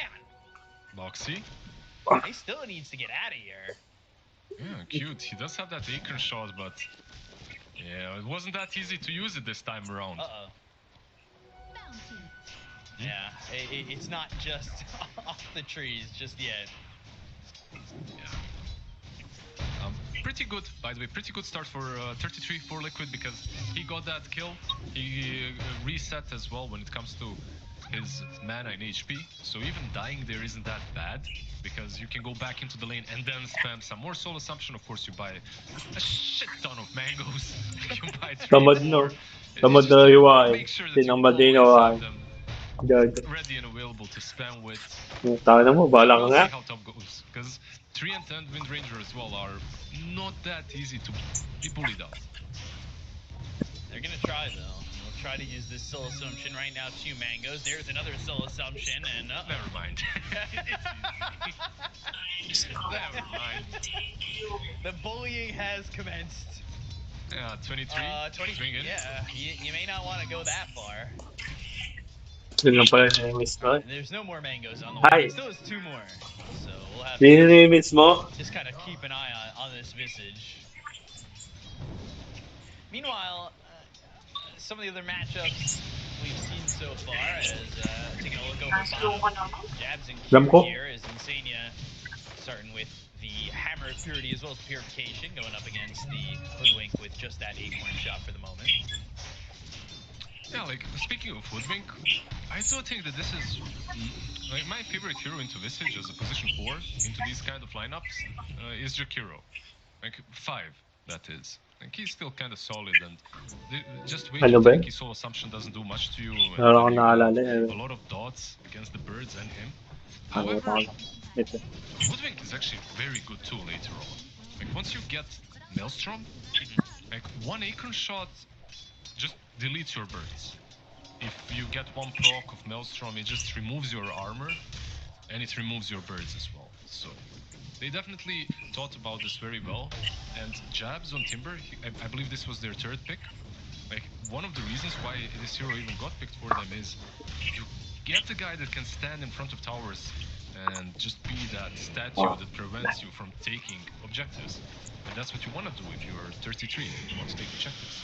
Boxy? He still needs to get out of here. Yeah, cute. He does have that Acorn Shot, but yeah, it wasn't that easy to use it this time around. Uh-oh. Yeah, it's not just off the trees just yet. Pretty good, by the way, pretty good start for 33 for Liquid because he got that kill. He reset as well when it comes to his mana and HP. So even dying there isn't that bad because you can go back into the lane and then spam some more Soul Assumption. Of course, you buy a shit ton of mangoes. You buy 3 more. Tamad na hiwain. Make sure that you Tinamad din always hiwain. have them ready and available to spam with. Tama mo, bala We'll nga. see how top goes. Because 3 and 10 Wind Ranger as well are not that easy to be bullied out. They're gonna try though. We'll try to use this Soul Assumption right now. 2 mangoes. There's another Soul Assumption, and never mind. Never mind. The bullying has commenced. Yeah, 23. 23. Yeah, you may not want to go that far. Yun lang pala yung miss mo. There's no more mangoes on the Hi. way. Still has 2 more. So we'll have Yun yung miss mo. just kind of keep an eye on this Visage. Meanwhile, some of the other matchups we've seen so far as taking a look over bottom. Jabs and Q here is Insania starting with the Hammer of Purity as well as Purification going up against the Hoodwink with just that 8-point shot for the moment. Yeah, like, speaking of Hoodwink, I do think that this is like my favorite hero into Visage as a position 4 into these kind of lineups is Jakiro. Like 5, that is. Like he's still kind of solid and just wait until Tanky Soul Assumption doesn't do much to you. And you a lot of dots against the birds and him. However, Hoodwink is actually a very good tool later on. Like once you get Maelstrom, like 1 Acorn shot just deletes your birds. If you get 1 proc of Maelstrom, it just removes your armor and it removes your birds as well. So they definitely thought about this very well. And Jabs on Timber, I believe this was their 3rd pick. Like one of the reasons why this hero even got picked for them is you get a guy that can stand in front of towers and just be that statue that prevents you from taking objectives. And that's what you want to do if you're 33, you want to take objectives.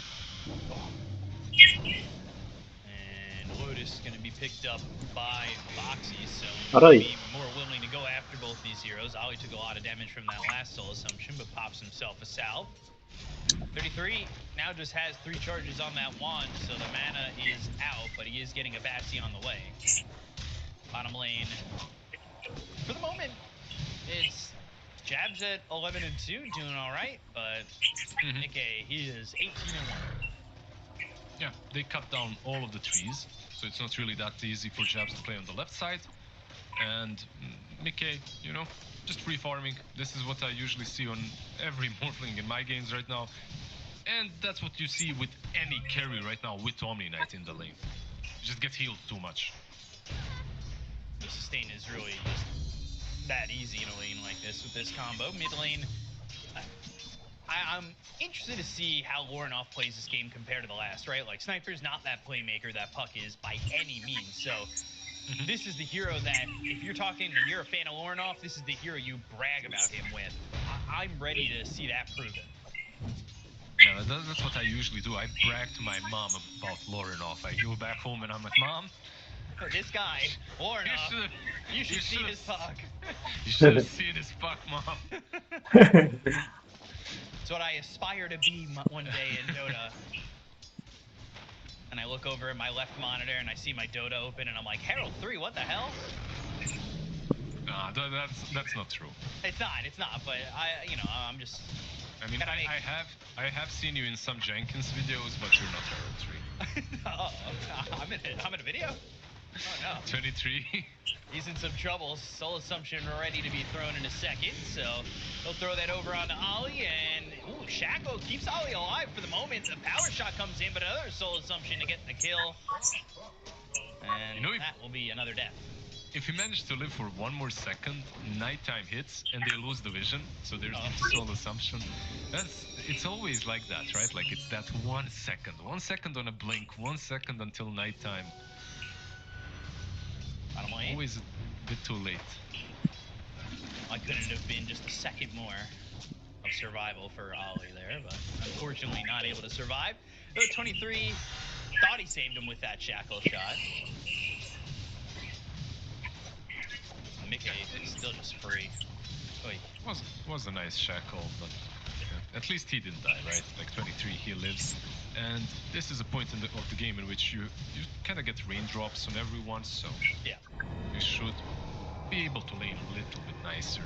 And Lotus is going to be picked up by Foxy, so he'll be more willing to go after both these heroes. Ollie took a lot of damage from that last Soul Assumption, but pops himself a salve. 33 now just has 3 charges on that wand, so the mana is out, but he is getting a Bastion on the way. Bottom lane. For the moment, it's Jabs at 11 and 2, doing all right, but Nikkei, he is 18 and 1. Yeah, they cut down all of the trees, so it's not really that easy for Jabs to play on the left side. And Nikkei, you know, just free farming. This is what I usually see on every Morphling in my games right now. And that's what you see with any carry right now with Omni Knight in the lane. You just get healed too much. The sustain is really just that easy in a lane like this with this combo. Mid lane, I'm interested to see how Lorinoff plays this game compared to the last, right? Like, Sniper's not that playmaker that Puck is by any means, so this is the hero that, if you're talking and you're a fan of Lorinoff, this is the hero you brag about him with. I'm ready to see that proven. Yeah, that's what I usually do. I brag to my mom about Lorinoff. I go back home and I'm like, Mom, this guy, Lorinoff, you should see his Puck. You should have seen his Puck, Mom. It's what I aspire to be one day in Dota. And I look over at my left monitor and I see my Dota open and I'm like, Herald 3, what the hell? Nah, that's not true. It's not, but I'm just... I mean, I have seen you in some Jenkins videos, but you're not Herald 3. Oh, I'm in a video? Oh no. 23. He's in some trouble. Soul Assumption ready to be thrown in a second, so he'll throw that over onto Ollie, and Shaco keeps Ollie alive for the moment. The power shot comes in, but another Soul Assumption to get the kill. And that will be another death. If you manage to live for 1 more second, nighttime hits, and they lose the vision, so there's no Soul Assumption. It's always like that, right? Like, it's that 1 second. 1 second on a blink, 1 second until nighttime. Always a bit too late. Why couldn't it have been just a second more of survival for Ollie there, but unfortunately not able to survive. Though 23 Thought he saved him with that shackle shot. Mickey is still just free. Oy. Was a nice shackle, but at least he didn't die, right? Like 23, he lives. And this is a point of the game in which you kind of get raindrops on everyone, so yeah, you should be able to lane a little bit nicer.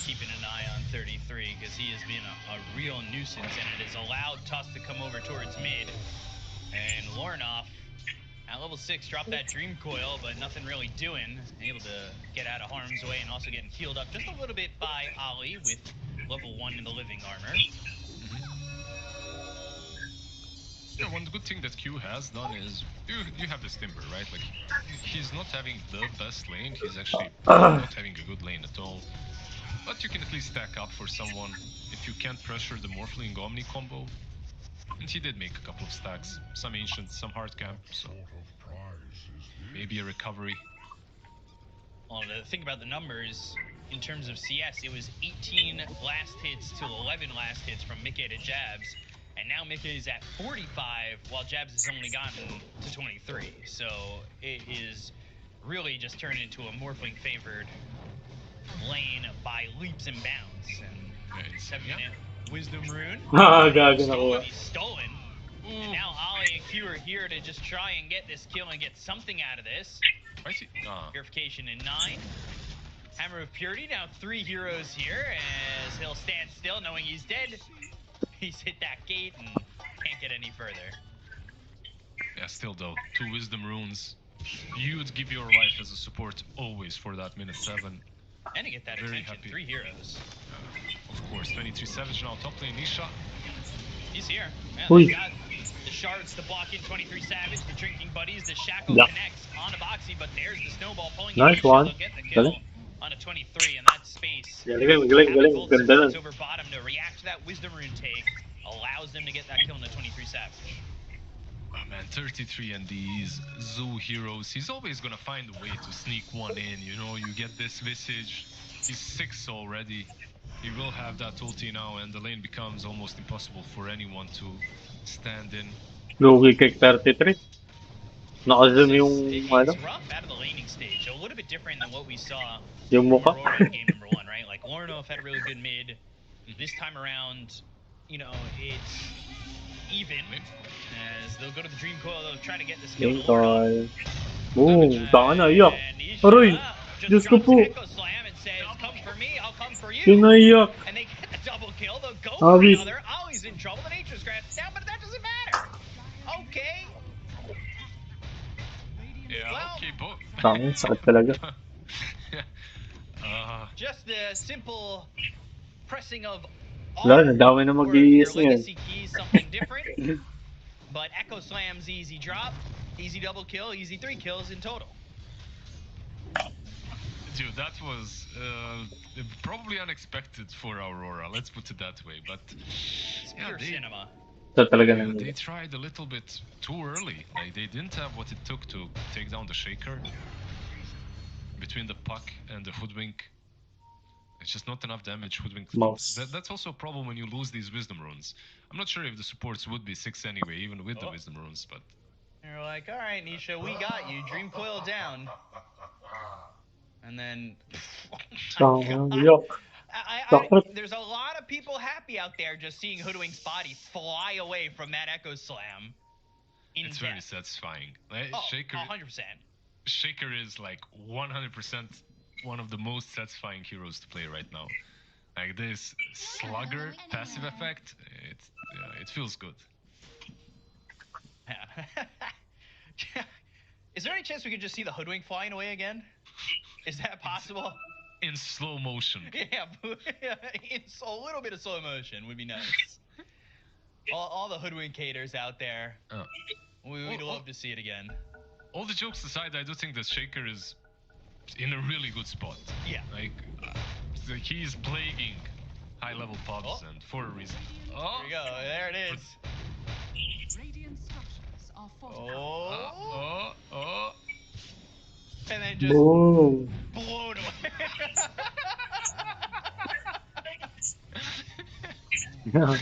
Keeping an eye on 33 because he has been a real nuisance, and it has allowed Tusk to come over towards mid. And Lornoff at level 6 dropped that Dream Coil, but nothing really doing. Able to get out of harm's way and also getting healed up just a little bit by Ali with level 1 in the living armor. Yeah, one good thing that Q has done is you have this Timber, right? Like he's not having the best lane, he's actually not having a good lane at all. But you can at least stack up for someone if you can't pressure the Morphling Omni combo. And he did make a couple of stacks, some Ancient, some Hard Camp, so maybe a recovery. Well, the thing about the numbers, in terms of CS, it was 18 last hits to 11 last hits from Mickey to Jabs. And now Mickey is at 45, while Jabs has only gotten to 23. So it is really just turned into a Morphling favored lane by leaps and bounds. And 7-minute Wisdom Rune. He's stolen. And now Ali and Q are here to just try and get this kill and get something out of this. Purification in 9. Hammer of Purity, now 3 heroes here as he'll stand still knowing he's dead. He's hit that gate and can't get any further. Yeah, still though, 2 Wisdom Runes. You would give your life as a support always for that minute 7. And to get that Very attention, happy. 3 heroes. Of course, 23 Savage now top lane, Nisha. He's here. Man, they've got the shards to block in 23 Savage, the drinking buddies, the shackle connects on a Boxy, but there's the snowball pulling in. They'll get the kill on a 23 in that space. Having both supports over bottom to react to that Wisdom Rune take allows them to get that kill on the 23 Savage. Oh man, 33 and these Zoo heroes, he's always gonna find a way to sneak one in, you know, you get this Visage, he's 6 already, he will have that ulti now and the lane becomes almost impossible for anyone to stand in. Lugi kick 33. Naka-zoom yung ano? It's rough out of the laning stage, a little bit different than what we saw Yung from mukha. Aurora in game number 1, right? Like, Lornoff had a really good mid. This time around, you know, it's even. As they'll go to the Dream Coil, they'll try to get this kill to Lornoff. Taka na, iyak. Aroy! Diyos ko po! Slam and says, come for me, I'll come for you. Pinaiyak! And they get the double kill, they'll go for another. Ollie's in trouble, the Nature's Grant's down, but that doesn't matter. Okay. Yeah, well, okay, both. Tangin, sakit talaga. Just the simple pressing of Wala, nadamay na mag-iis your niyan. legacy keys, something different. But Echo Slam's easy drop, easy double kill, easy 3 kills in total. Dude, that was probably unexpected for Aurora, let's put it that way, but It's pure cinema. They tried a little bit too early, like they didn't have what it took to take down the Shaker. Between the Puck and the Hoodwink, it's just not enough damage. Hoodwink. That's also a problem when you lose these Wisdom Runes. I'm not sure if the supports would be 6 anyway, even with the Wisdom Runes, but... They're like, alright Nisha, we got you, Dream Coil down. And then... there's a lot of people happy out there just seeing Hoodwink's body fly away from that Echo Slam. It's very satisfying. Shaker, 100%. Shaker is like 100% one of the most satisfying heroes to play right now. Like this slugger passive effect, it feels good. Is there any chance we could just see the Hoodwink flying away again? Is that possible? In slow motion. Yeah, it's a little bit of slow motion would be nice. all the Hoodwinkators out there, we'd love to see it again. All the jokes aside, I do think that Shaker is in a really good spot. Yeah. Like, he's plaguing high-level pubs, and for a reason. There we go. There it is. And then just blown away.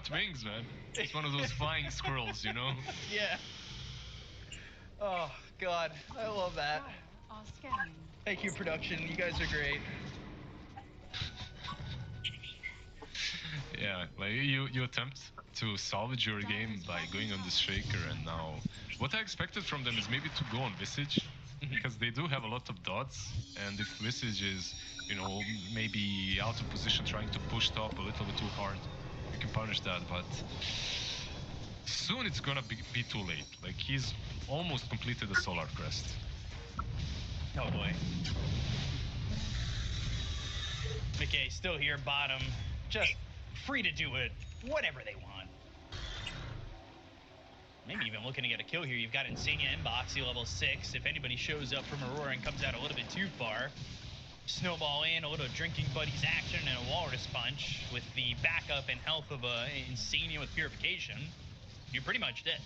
got wings, man. It's one of those flying squirrels, you know? Yeah. Oh, God. I love that. Thank you, production. You guys are great. Yeah, like you attempt to salvage your game by going on this Shaker, and now what I expected from them is maybe to go on Visage, because they do have a lot of dots, and if Visage is, you know, maybe out of position trying to push top a little bit too hard, you can punish that, but soon it's gonna be too late. Like, he's almost completed the Solar Crest. Oh boy. McKay still here, bottom. Just free to do it, whatever they want. Maybe even looking to get a kill here. You've got Insania in Boxy, level 6. If anybody shows up from Aurora and comes out a little bit too far, snowball in, a little drinking buddies action, and a walrus punch with the backup and health of Insania with purification. You're pretty much dead.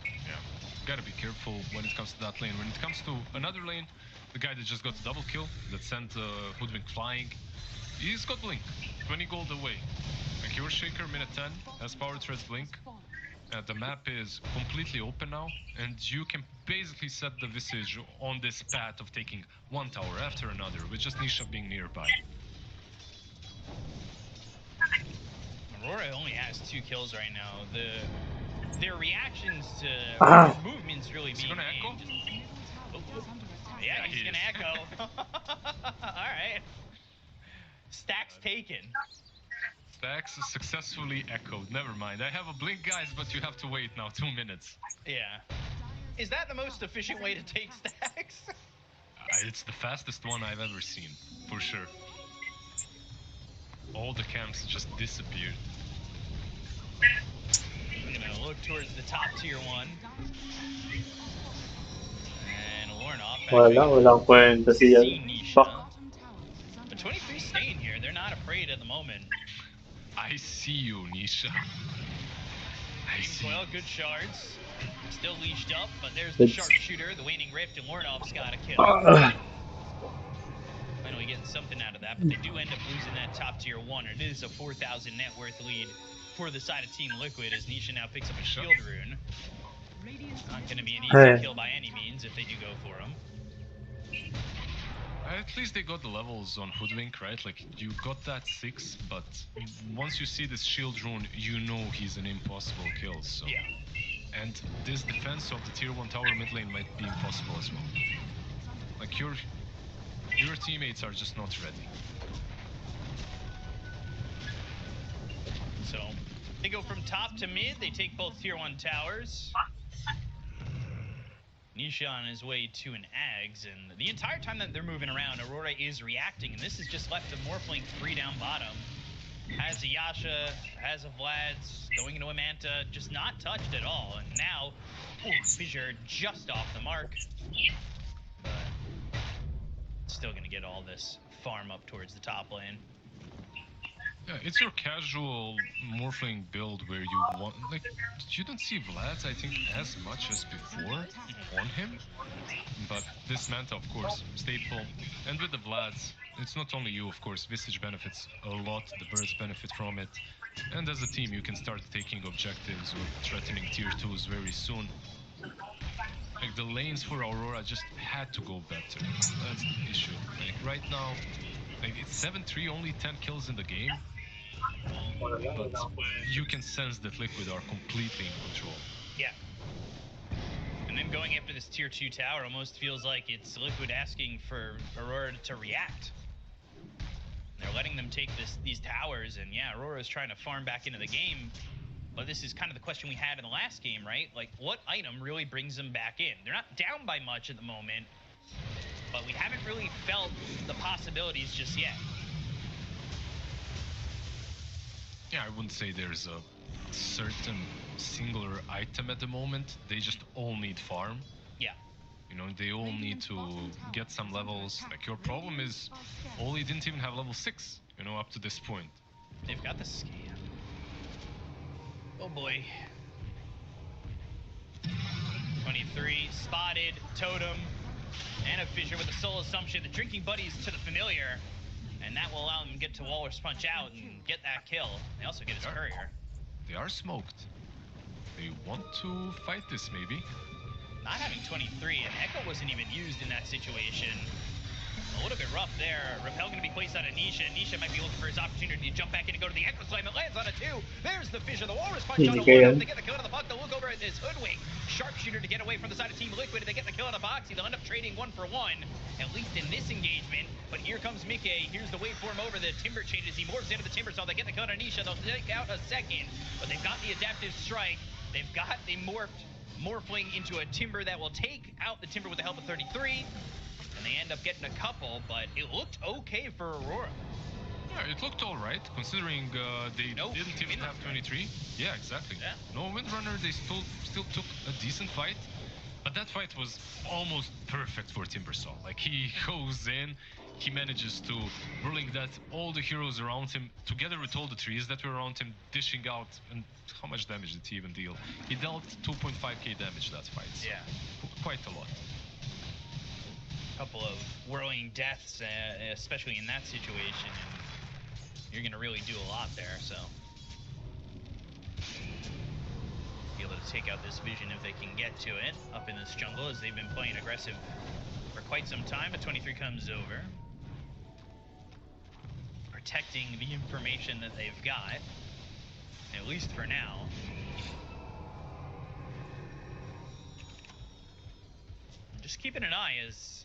Yeah, gotta be careful when it comes to that lane. When it comes to another lane, the guy that just got a double kill, that sent Hoodwink flying, he's got Blink, 20 gold away. Like, your Shaker, minute 10, has Power Threads Blink. The map is completely open now, and you can basically set the Visage on this path of taking one tower after another, with just Nisha being nearby. Aurora only has 2 kills right now. Their reactions to movements really being aimed. Yeah, he's gonna echo. Alright. Stacks taken. Stacks is successfully echoed. Never mind. I have a blink, guys, but you have to wait now 2 minutes. Yeah. Is that the most efficient way to take stacks? It's the fastest one I've ever seen, for sure. All the camps just disappeared. I'm gonna look towards the top tier 1. And Lornoff Walang kwenta siya. Fuck. But 23 staying here. They're not afraid at the moment. I see you, Nisha. I see. Well, good shards. Still leashed up, but there's the sharpshooter, the waning rift, and Lornoff's got a kill. Finally getting something out of that, but they do end up losing that top tier 1. It is a 4,000 net worth lead for the side of Team Liquid as Nisha now picks up a shield rune. Not going to be an easy kill by any means if they do go for him. At least they got the levels on Hoodwink, right? Like, you got that 6, but once you see this shield rune, you know he's an impossible kill, so... Yeah. And this defense of the tier 1 tower mid lane might be impossible as well. Like, your teammates are just not ready. So, they go from top to mid, they take both tier 1 towers. Nisha on his way to an Ags, and the entire time that they're moving around, Aurora is reacting, and this has just left a Morphling free down bottom. Has a Yasha, has a Vlad's, going into a Manta, just not touched at all, and now, Fissure just off the mark. But still gonna get all this farm up towards the top lane. Yeah, it's your casual Morphling build where you want, like, you don't see Vlad's, I think, as much as before on him. But this Manta, of course, staple. And with the Vlad's, it's not only you, of course, Visage benefits a lot, the birds benefit from it. And as a team, you can start taking objectives or threatening tier 2s very soon. Like, the lanes for Aurora just had to go better. That's the issue. Like, right now, like, it's 7-3, only 10 kills in the game. But you can sense that Liquid are completely in control. Yeah. And then going after this tier 2 tower almost feels like it's Liquid asking for Aurora to react. They're letting them take these towers, and yeah, Aurora's trying to farm back into the game. But this is kind of the question we had in the last game, right? Like, what item really brings them back in? They're not down by much at the moment, but we haven't really felt the possibilities just yet. Yeah, I wouldn't say there's a certain singular item at the moment. They just all need farm. Yeah. You know, they all need to get some levels. Like, your problem is Oli didn't even have level 6, you know, up to this point. They've got the scan. Oh boy. 23, spotted, totem, and a Fissure with a soul assumption. The drinking buddies to the familiar. and that will allow him to get to Walrus Punch out and get that kill. They also get his courier. They are smoked. They want to fight this, maybe. Not having 23, and Echo wasn't even used in that situation. A little bit rough there. Repel going to be placed on a Nisha. Nisha might be looking for his opportunity to jump back in and go to the Echo Slam. It lands on a 2. There's the fissure. The Walrus Punch on a 1. They get the kill on the puck. They'll look over at this Hoodwink. Sharpshooter to get away from the side of Team Liquid. They get the kill on the Boxy. They'll end up trading 1 for 1, at least in this engagement. But here comes Mickey. Here's the waveform over the Timber changes. He morphs into the Timber Saw. They get the kill on Anisha. They'll take out a second, but they've got the adaptive strike. They've got the morphling into a Timber that will take out the Timber with the help of 33. And they end up getting a couple, but it looked okay for Aurora. Yeah, it looked alright, considering they didn't even have 23. Yeah, exactly. Yeah. No Windrunner, they still took a decent fight. But that fight was almost perfect for Timbersaw. Like, he goes in, he manages to blink that all the heroes around him, together with all the trees that were around him, dishing out. And how much damage did he even deal? He dealt 2.5k damage that fight. So yeah. Quite a lot. Couple of whirling deaths, especially in that situation, and you're gonna really do a lot there, so be able to take out this Vision if they can get to it up in this jungle, as they've been playing aggressive for quite some time. But 23 comes over, protecting the information that they've got, at least for now. Just keeping an eye as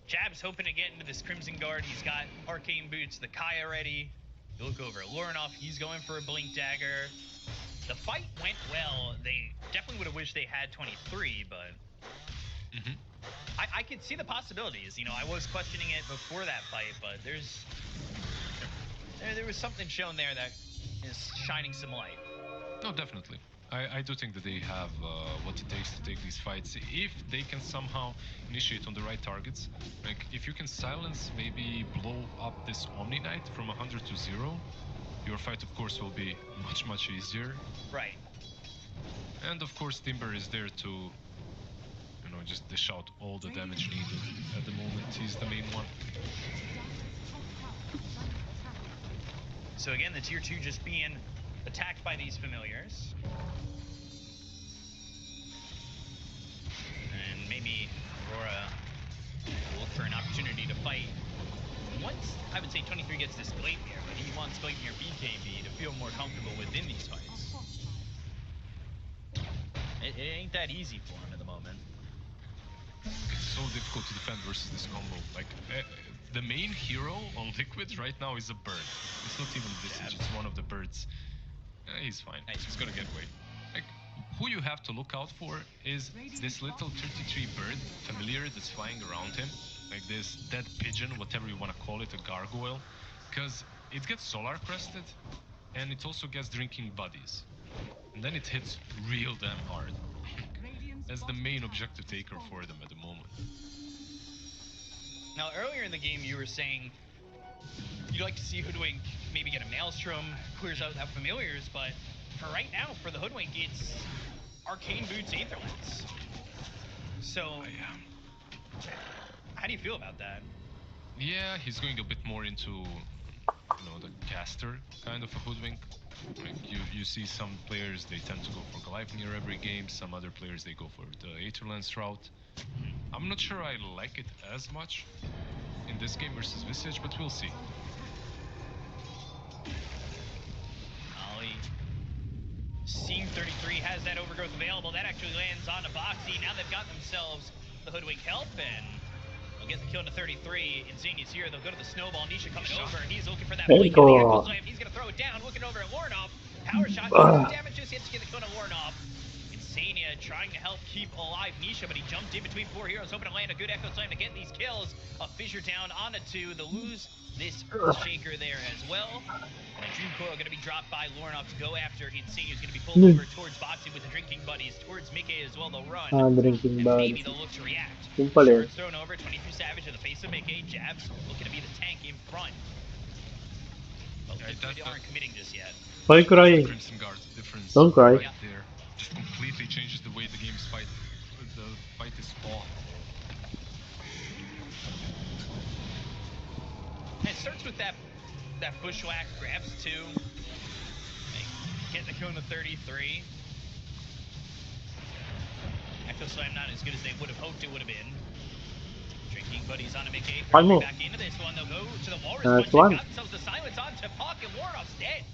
Jab's hoping to get into this Crimson Guard. He's got Arcane Boots, the Kaya ready. You look over at Lorinov, he's going for a Blink Dagger. The fight went well. They definitely would have wished they had 23, but I could see the possibilities. You know, I was questioning it before that fight, but there was something shown there that is shining some light. No, definitely. I do think that they have what it takes to take these fights. If they can somehow initiate on the right targets, like if you can silence, maybe blow up this Omni Knight from 100 to 0, your fight of course will be much easier. Right. And of course Timber is there to, you know, just dish out all the damage needed. At the moment he's the main one. So again, the tier 2 just being attacked by these familiars. And maybe Aurora will look for an opportunity to fight. Once, I would say 23 gets this Gleipnir, but he wants Gleipnir BKB to feel more comfortable within these fights. It ain't that easy for him at the moment. It's so difficult to defend versus this combo. Like, the main hero on Liquid right now is a bird. It's not even Visage, it's one of the birds. He's fine. He's gonna get away. Like, who you have to look out for is this little 33 bird familiar that's flying around him. Like this dead pigeon, whatever you want to call it, a gargoyle. Because it gets solar crested, and it also gets drinking buddies. And then it hits real damn hard. That's the main objective taker for them at the moment. Now, earlier in the game, you were saying you'd like to see Hoodwink maybe get a Maelstrom, clears out that familiars, but for right now, for the Hoodwink, it's Arcane Boots Aetherlance. So, how do you feel about that? Yeah, he's going a bit more into, you know, the caster kind of a Hoodwink. Like you see some players, they tend to go for Gleipnir every game, some other players, they go for the Aetherlance route. I'm not sure I like it as much in this game versus Visage, but we'll see. Ollie, Scene 33 has that overgrowth available. That actually lands on a Boxy. Now they've got themselves the Hoodwink help, and they'll get the kill into 33. Insania's here. They'll go to the Snowball. Nisha coming over, and he's looking for that blink in the Echo Slam. He's going to throw it down, looking over at Lorinov. Power shot, damage just hits to get the kill to Lorinov. Insania trying to help keep alive Nisha, but he jumped in between 4 heroes, hoping to land a good Echo Slam to get these kills. A Fissure down on a 2. They'll lose this Earthshaker there as well. And a Dream Coil going to be dropped by Lorinov to go after. Insania's going to be pulled over towards Boxy with the Drinking Buddies, towards Mickey as well. They'll run. Drinking Maybe Buddies. they'll look to react. Simple eh. Shards thrown over, 23 Savage in the face of Mickey. Jabs looking to be the tank in front. But they aren't committing just yet. Why crying? Crimson Guard difference. Don't cry. Right there. Just completely changes the way the game's fight. The fight is fought. And it starts with that bushwhack grabs too. Getting the kill in the 33. Echo Slam not as good as they would have hoped it would have been. Drinking buddies on a Mickey. One Back into this one. They'll go to the walrus That's punch. one. Got themselves the silence on to Puck, and Warnoff's dead.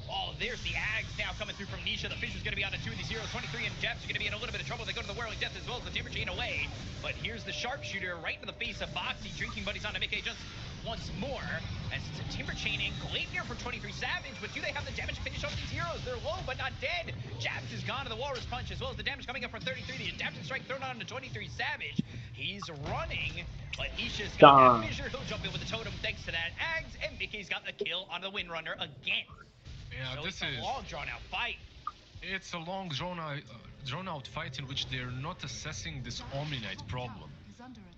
Oh, there's the Ags now coming through from Nisha. The Fisher's going to be on a 2 in the 0. 23 and Jabs are going to be in a little bit of trouble. They go to the Whirling Death as well as the Timber Chain away. But here's the Sharpshooter right into the face of Boxy. Drinking buddies on a Mickey just once more. As Timber Chaining. Glacier for 23 Savage. But do they have the damage to finish off these heroes? They're low, but not dead. Jabs is gone to the Walrus Punch as well as the damage coming up from 33. The Adaptive Strike thrown on to 23 Savage. He's running, but Nisha's got that Fissure. He'll jump in with the Totem thanks to that Ags. And Mickey's got the kill on the Windrunner again. Yeah, So this it's a long drawn-out fight. It's a long drawn-out fight in which they're not assessing this Omni Knight problem.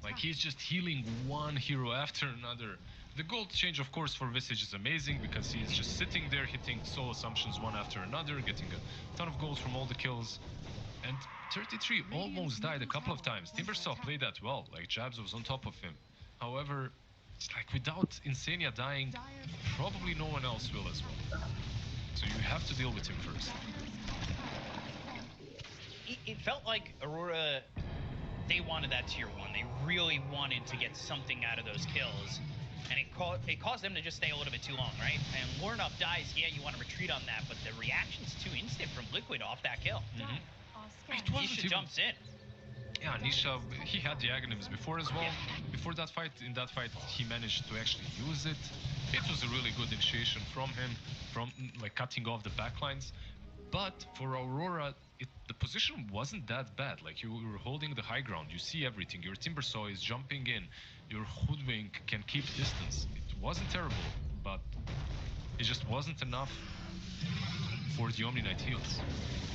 Like, he's just healing one hero after another. The gold change, of course, for Visage is amazing because he's just sitting there hitting soul assumptions one after another, getting a ton of gold from all the kills. And 33 almost died a couple of times. Timbersaw played that well, like Jabs was on top of him. However, it's like without Insania dying, probably no one else will as well. So you have to deal with him first. It felt like Aurora, they wanted that tier 1. They really wanted to get something out of those kills. And it caused them to just stay a little bit too long, right? And Warnoff dies, yeah, you want to retreat on that, but the reaction's too instant from Liquid off that kill. Nisha jumps in. Yeah, Nisha, he had the Aghanims before as well. Yeah. Before that fight, in that fight, he managed to actually use it. It was a really good initiation from him, from like cutting off the backlines. But for Aurora, the position wasn't that bad. Like you were holding the high ground, you see everything. Your Timbersaw is jumping in, your Hoodwink can keep distance. It wasn't terrible, but it just wasn't enough for the Omni Knight heals.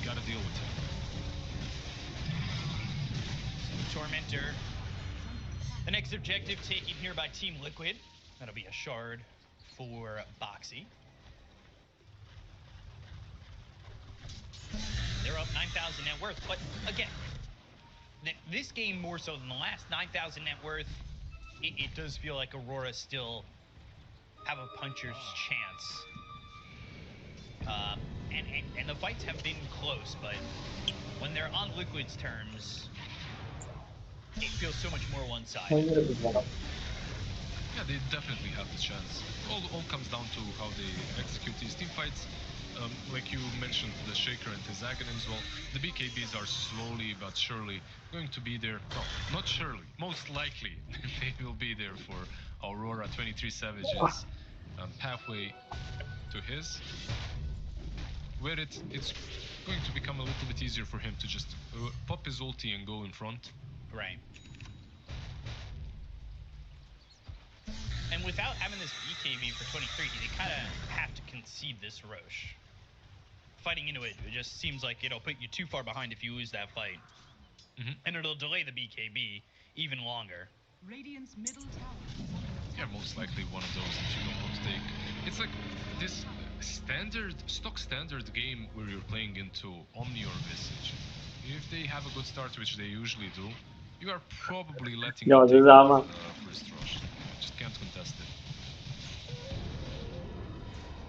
You gotta deal with it. Tormentor. The next objective taken here by Team Liquid. That'll be a shard for Boxy. They're up 9,000 net worth, but again, this game more so than the last 9,000 net worth, it does feel like Aurora still have a puncher's chance. And the fights have been close, but when they're on Liquid's terms, it feels so much more one-sided. Yeah, they definitely have the chance. All comes down to how they execute these team fights. Like you mentioned, the Shaker and his Aghanims, well, the BKBs are slowly but surely going to be there. No, not surely, most likely they will be there for Aurora. 23 Savages, halfway to his, where it's going to become a little bit easier for him to just pop his ulti and go in front. Right. And without having this BKB for 23, they kind of have to concede this Roche. Fighting into it, it just seems like it'll put you too far behind if you lose that fight. And it'll delay the BKB even longer. Radiant's middle tower. Yeah, most likely one of those that you don't want to take. It's like this stock standard game where you're playing into Omni or Visage. If they have a good start, which they usually do, you are probably letting them take the first rush. You just can't contest it.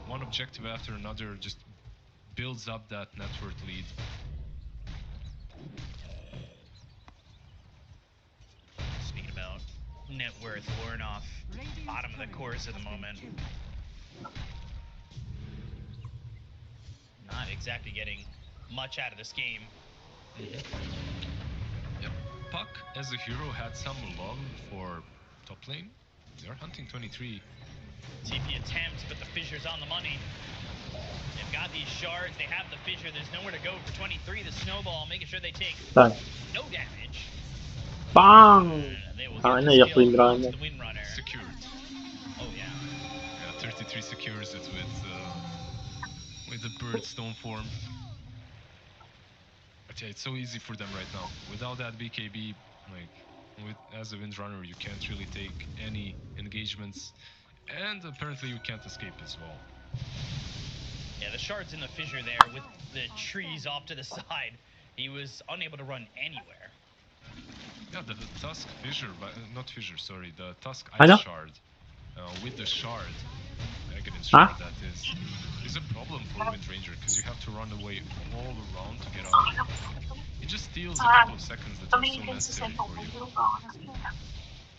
One objective after another just builds up that net worth lead. Speaking about net worth, Warnoff, bottom of the course at the moment. Not exactly getting much out of this game. Yep. Puck, as a hero, had some love for top lane. They're hunting 23. TP attempts, but the Fissure's on the money. They've got these shards, they have the Fissure, there's nowhere to go for 23. The Snowball, making sure they take no damage. Bang! Ano yung Windrunner? The Windrunner. Secured. Oh yeah. Yeah, 33 secures it with the Birdstone form. But yeah, it's so easy for them right now. Without that BKB, like as a Windrunner, you can't really take any engagements, and apparently you can't escape as well. Yeah, the shard's in the Fissure there with the trees off to the side. He was unable to run anywhere. Yeah, the Tusk Fissure, but not Fissure, sorry, the Tusk Ice Shard with the shard, Aghanim's shard, that is a problem for Wind Ranger because you have to run away all around to get out. It just steals a couple of seconds that are so necessary for you.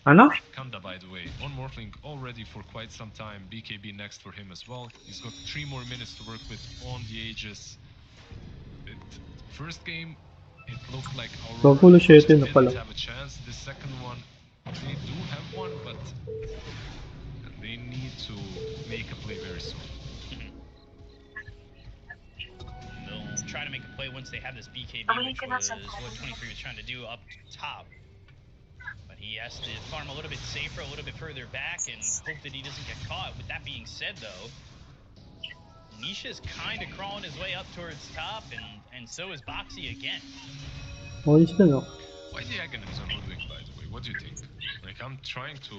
Ano? Kanda, by the way, on Morphling already for quite some time. BKB next for him as well. He's got 3 more minutes to work with on the Aegis. First game, it looked like Aurora just didn't have a chance. The second one, they do have one, but they need to make a play very soon. They'll try to make a play once they have this BKB, which was what 23 was trying to do up top. But he has to farm a little bit safer, a little bit further back, and hope that he doesn't get caught. With that being said, though, Nisha's kind of crawling his way up towards top, and so is Boxy again. Why is no? Why the Aghanims are Ludwig, by the way? What do you think? Like, I'm trying to...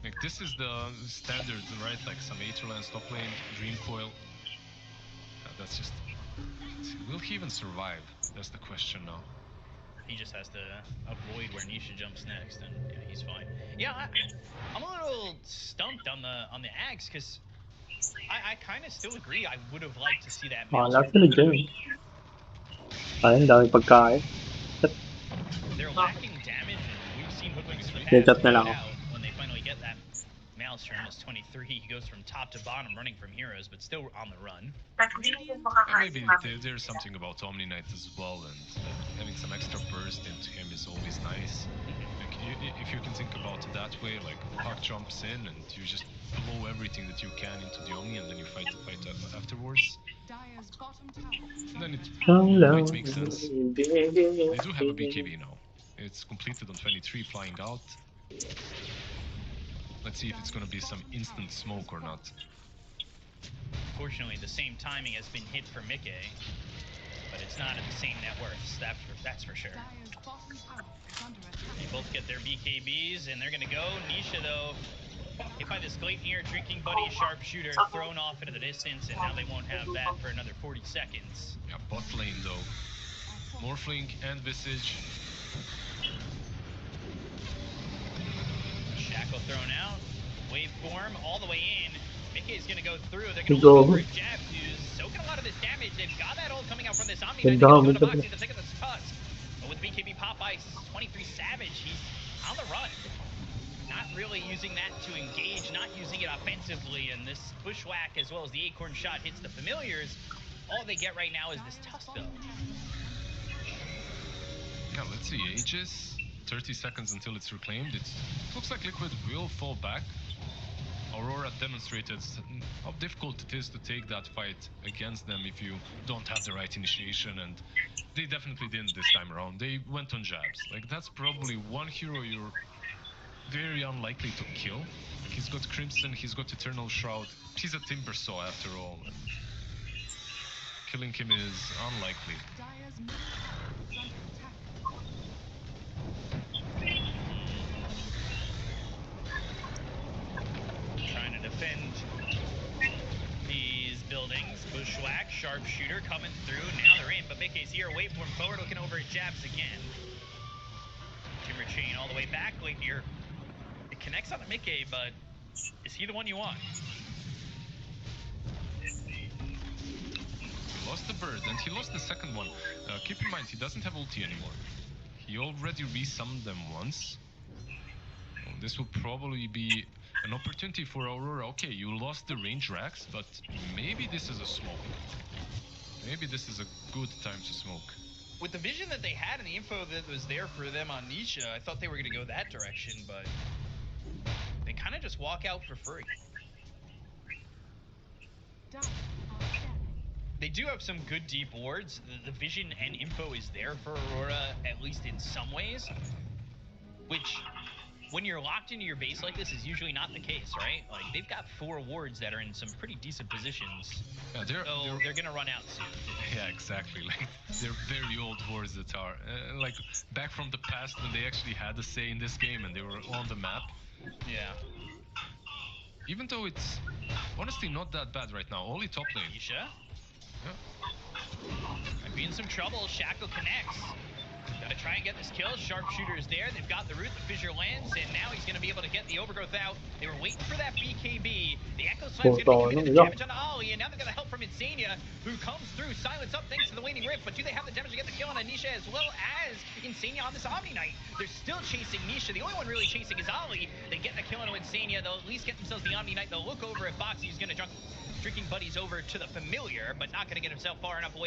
Like, this is the standard, right? Like, some Aetherlands top lane, Dream Coil. That's just... Will he even survive? That's the question now. He just has to avoid where Nisha jumps next, and yeah, he's fine. Yeah, I'm a little stumped on the Ags, because I kind of still agree. I would have liked to see that. Last na dyan. Ayun, dami pagkain. They're lacking damage, and we've seen Hoodwinks in the Chat past na lang out ako. when they finally get that Maelstrom as 23. He goes from top to bottom running from heroes, but still on the run. Maybe there's something about Omni Knight as well, and having some extra burst into him is always nice. Like, if you can think about it that way, like Puck jumps in and you just blow everything that you can into the Omni, and then you fight the fight afterwards. And then it might make sense. They do have a BKB now. It's completed on 23, flying out. Let's see if it's gonna be some instant smoke or not. Fortunately, the same timing has been hit for Mickey, but it's not at the same net worth. That's for sure. They both get their BKBs, and they're gonna go. Nisha, though, hit by this Gleipnir drinking buddy sharpshooter, thrown off into the distance, and now they won't have that for another 40 seconds. Yeah, bot lane though. Morphling and Visage. Shackle thrown out. Waveform all the way in. Mickey's gonna go through. They're gonna look over at Jab, who's soaking a lot of this damage. They've got that ult coming out from this Omni Knight. They're gonna Boxy to take the cuts. But with BKB Popeye, 23 Savage, he's on the run. Not really using that to engage, not using it offensively, and this Bushwhack as well as the Acorn shot hits the familiars. All they get right now is this Tusk, though. Yeah, let's see. Aegis, 30 seconds until it's reclaimed. It looks like Liquid will fall back. Aurora demonstrated how difficult it is to take that fight against them if you don't have the right initiation, and they definitely didn't this time around. They went on jabs. Like, that's probably one hero you're very unlikely to kill. Like, he's got Crimson, he's got Eternal Shroud. He's a Timbersaw after all. And killing him is unlikely. Trying to defend these buildings. Bushwhack, sharpshooter coming through. Now they're in, but Mickey's here. Waveform forward, looking over at Jabs again. Timber chain all the way back. Gleipnir. It connects on the Mickey, but is he the one you want? He lost the bird, and he lost the second one. Keep in mind, he doesn't have ulti anymore. He already resummoned them once. This will probably be an opportunity for Aurora. Okay, you lost the range racks, but maybe this is a smoke. Maybe this is a good time to smoke. With the vision that they had and the info that was there for them on Nisha, I thought they were going to go that direction, but they kind of just walk out for free. They do have some good deep wards. The vision and info is there for Aurora, at least in some ways, which, when you're locked into your base like this, is usually not the case, right? Like, they've got 4 wards that are in some pretty decent positions. Yeah, they're gonna run out soon. Yeah, exactly. Like, they're very old wards that are like back from the past when they actually had a say in this game and they were on the map. Yeah. Even though it's honestly not that bad right now. Only top lane. Nisha? Yeah. Might be in some trouble. Shackle connects. Gotta try and get this kill. Sharpshooter is there. They've got the root. The fissure lands, and now he's gonna be able to get the overgrowth out. They were waiting for that BKB. The Echo Slam's gonna be committed the damage on Ali, and now they're gonna help from Insania, who comes through. Silence up thanks to the waning rift, but do they have the damage to get the kill on Anisha as well as Insania on this Omni Knight? They're still chasing Nisha. The only one really chasing is Ali. They get the kill on Insania. They'll at least get themselves the Omni Knight. They'll look over at Foxy, who's gonna drinking buddies over to the Familiar, but not gonna get himself far enough away.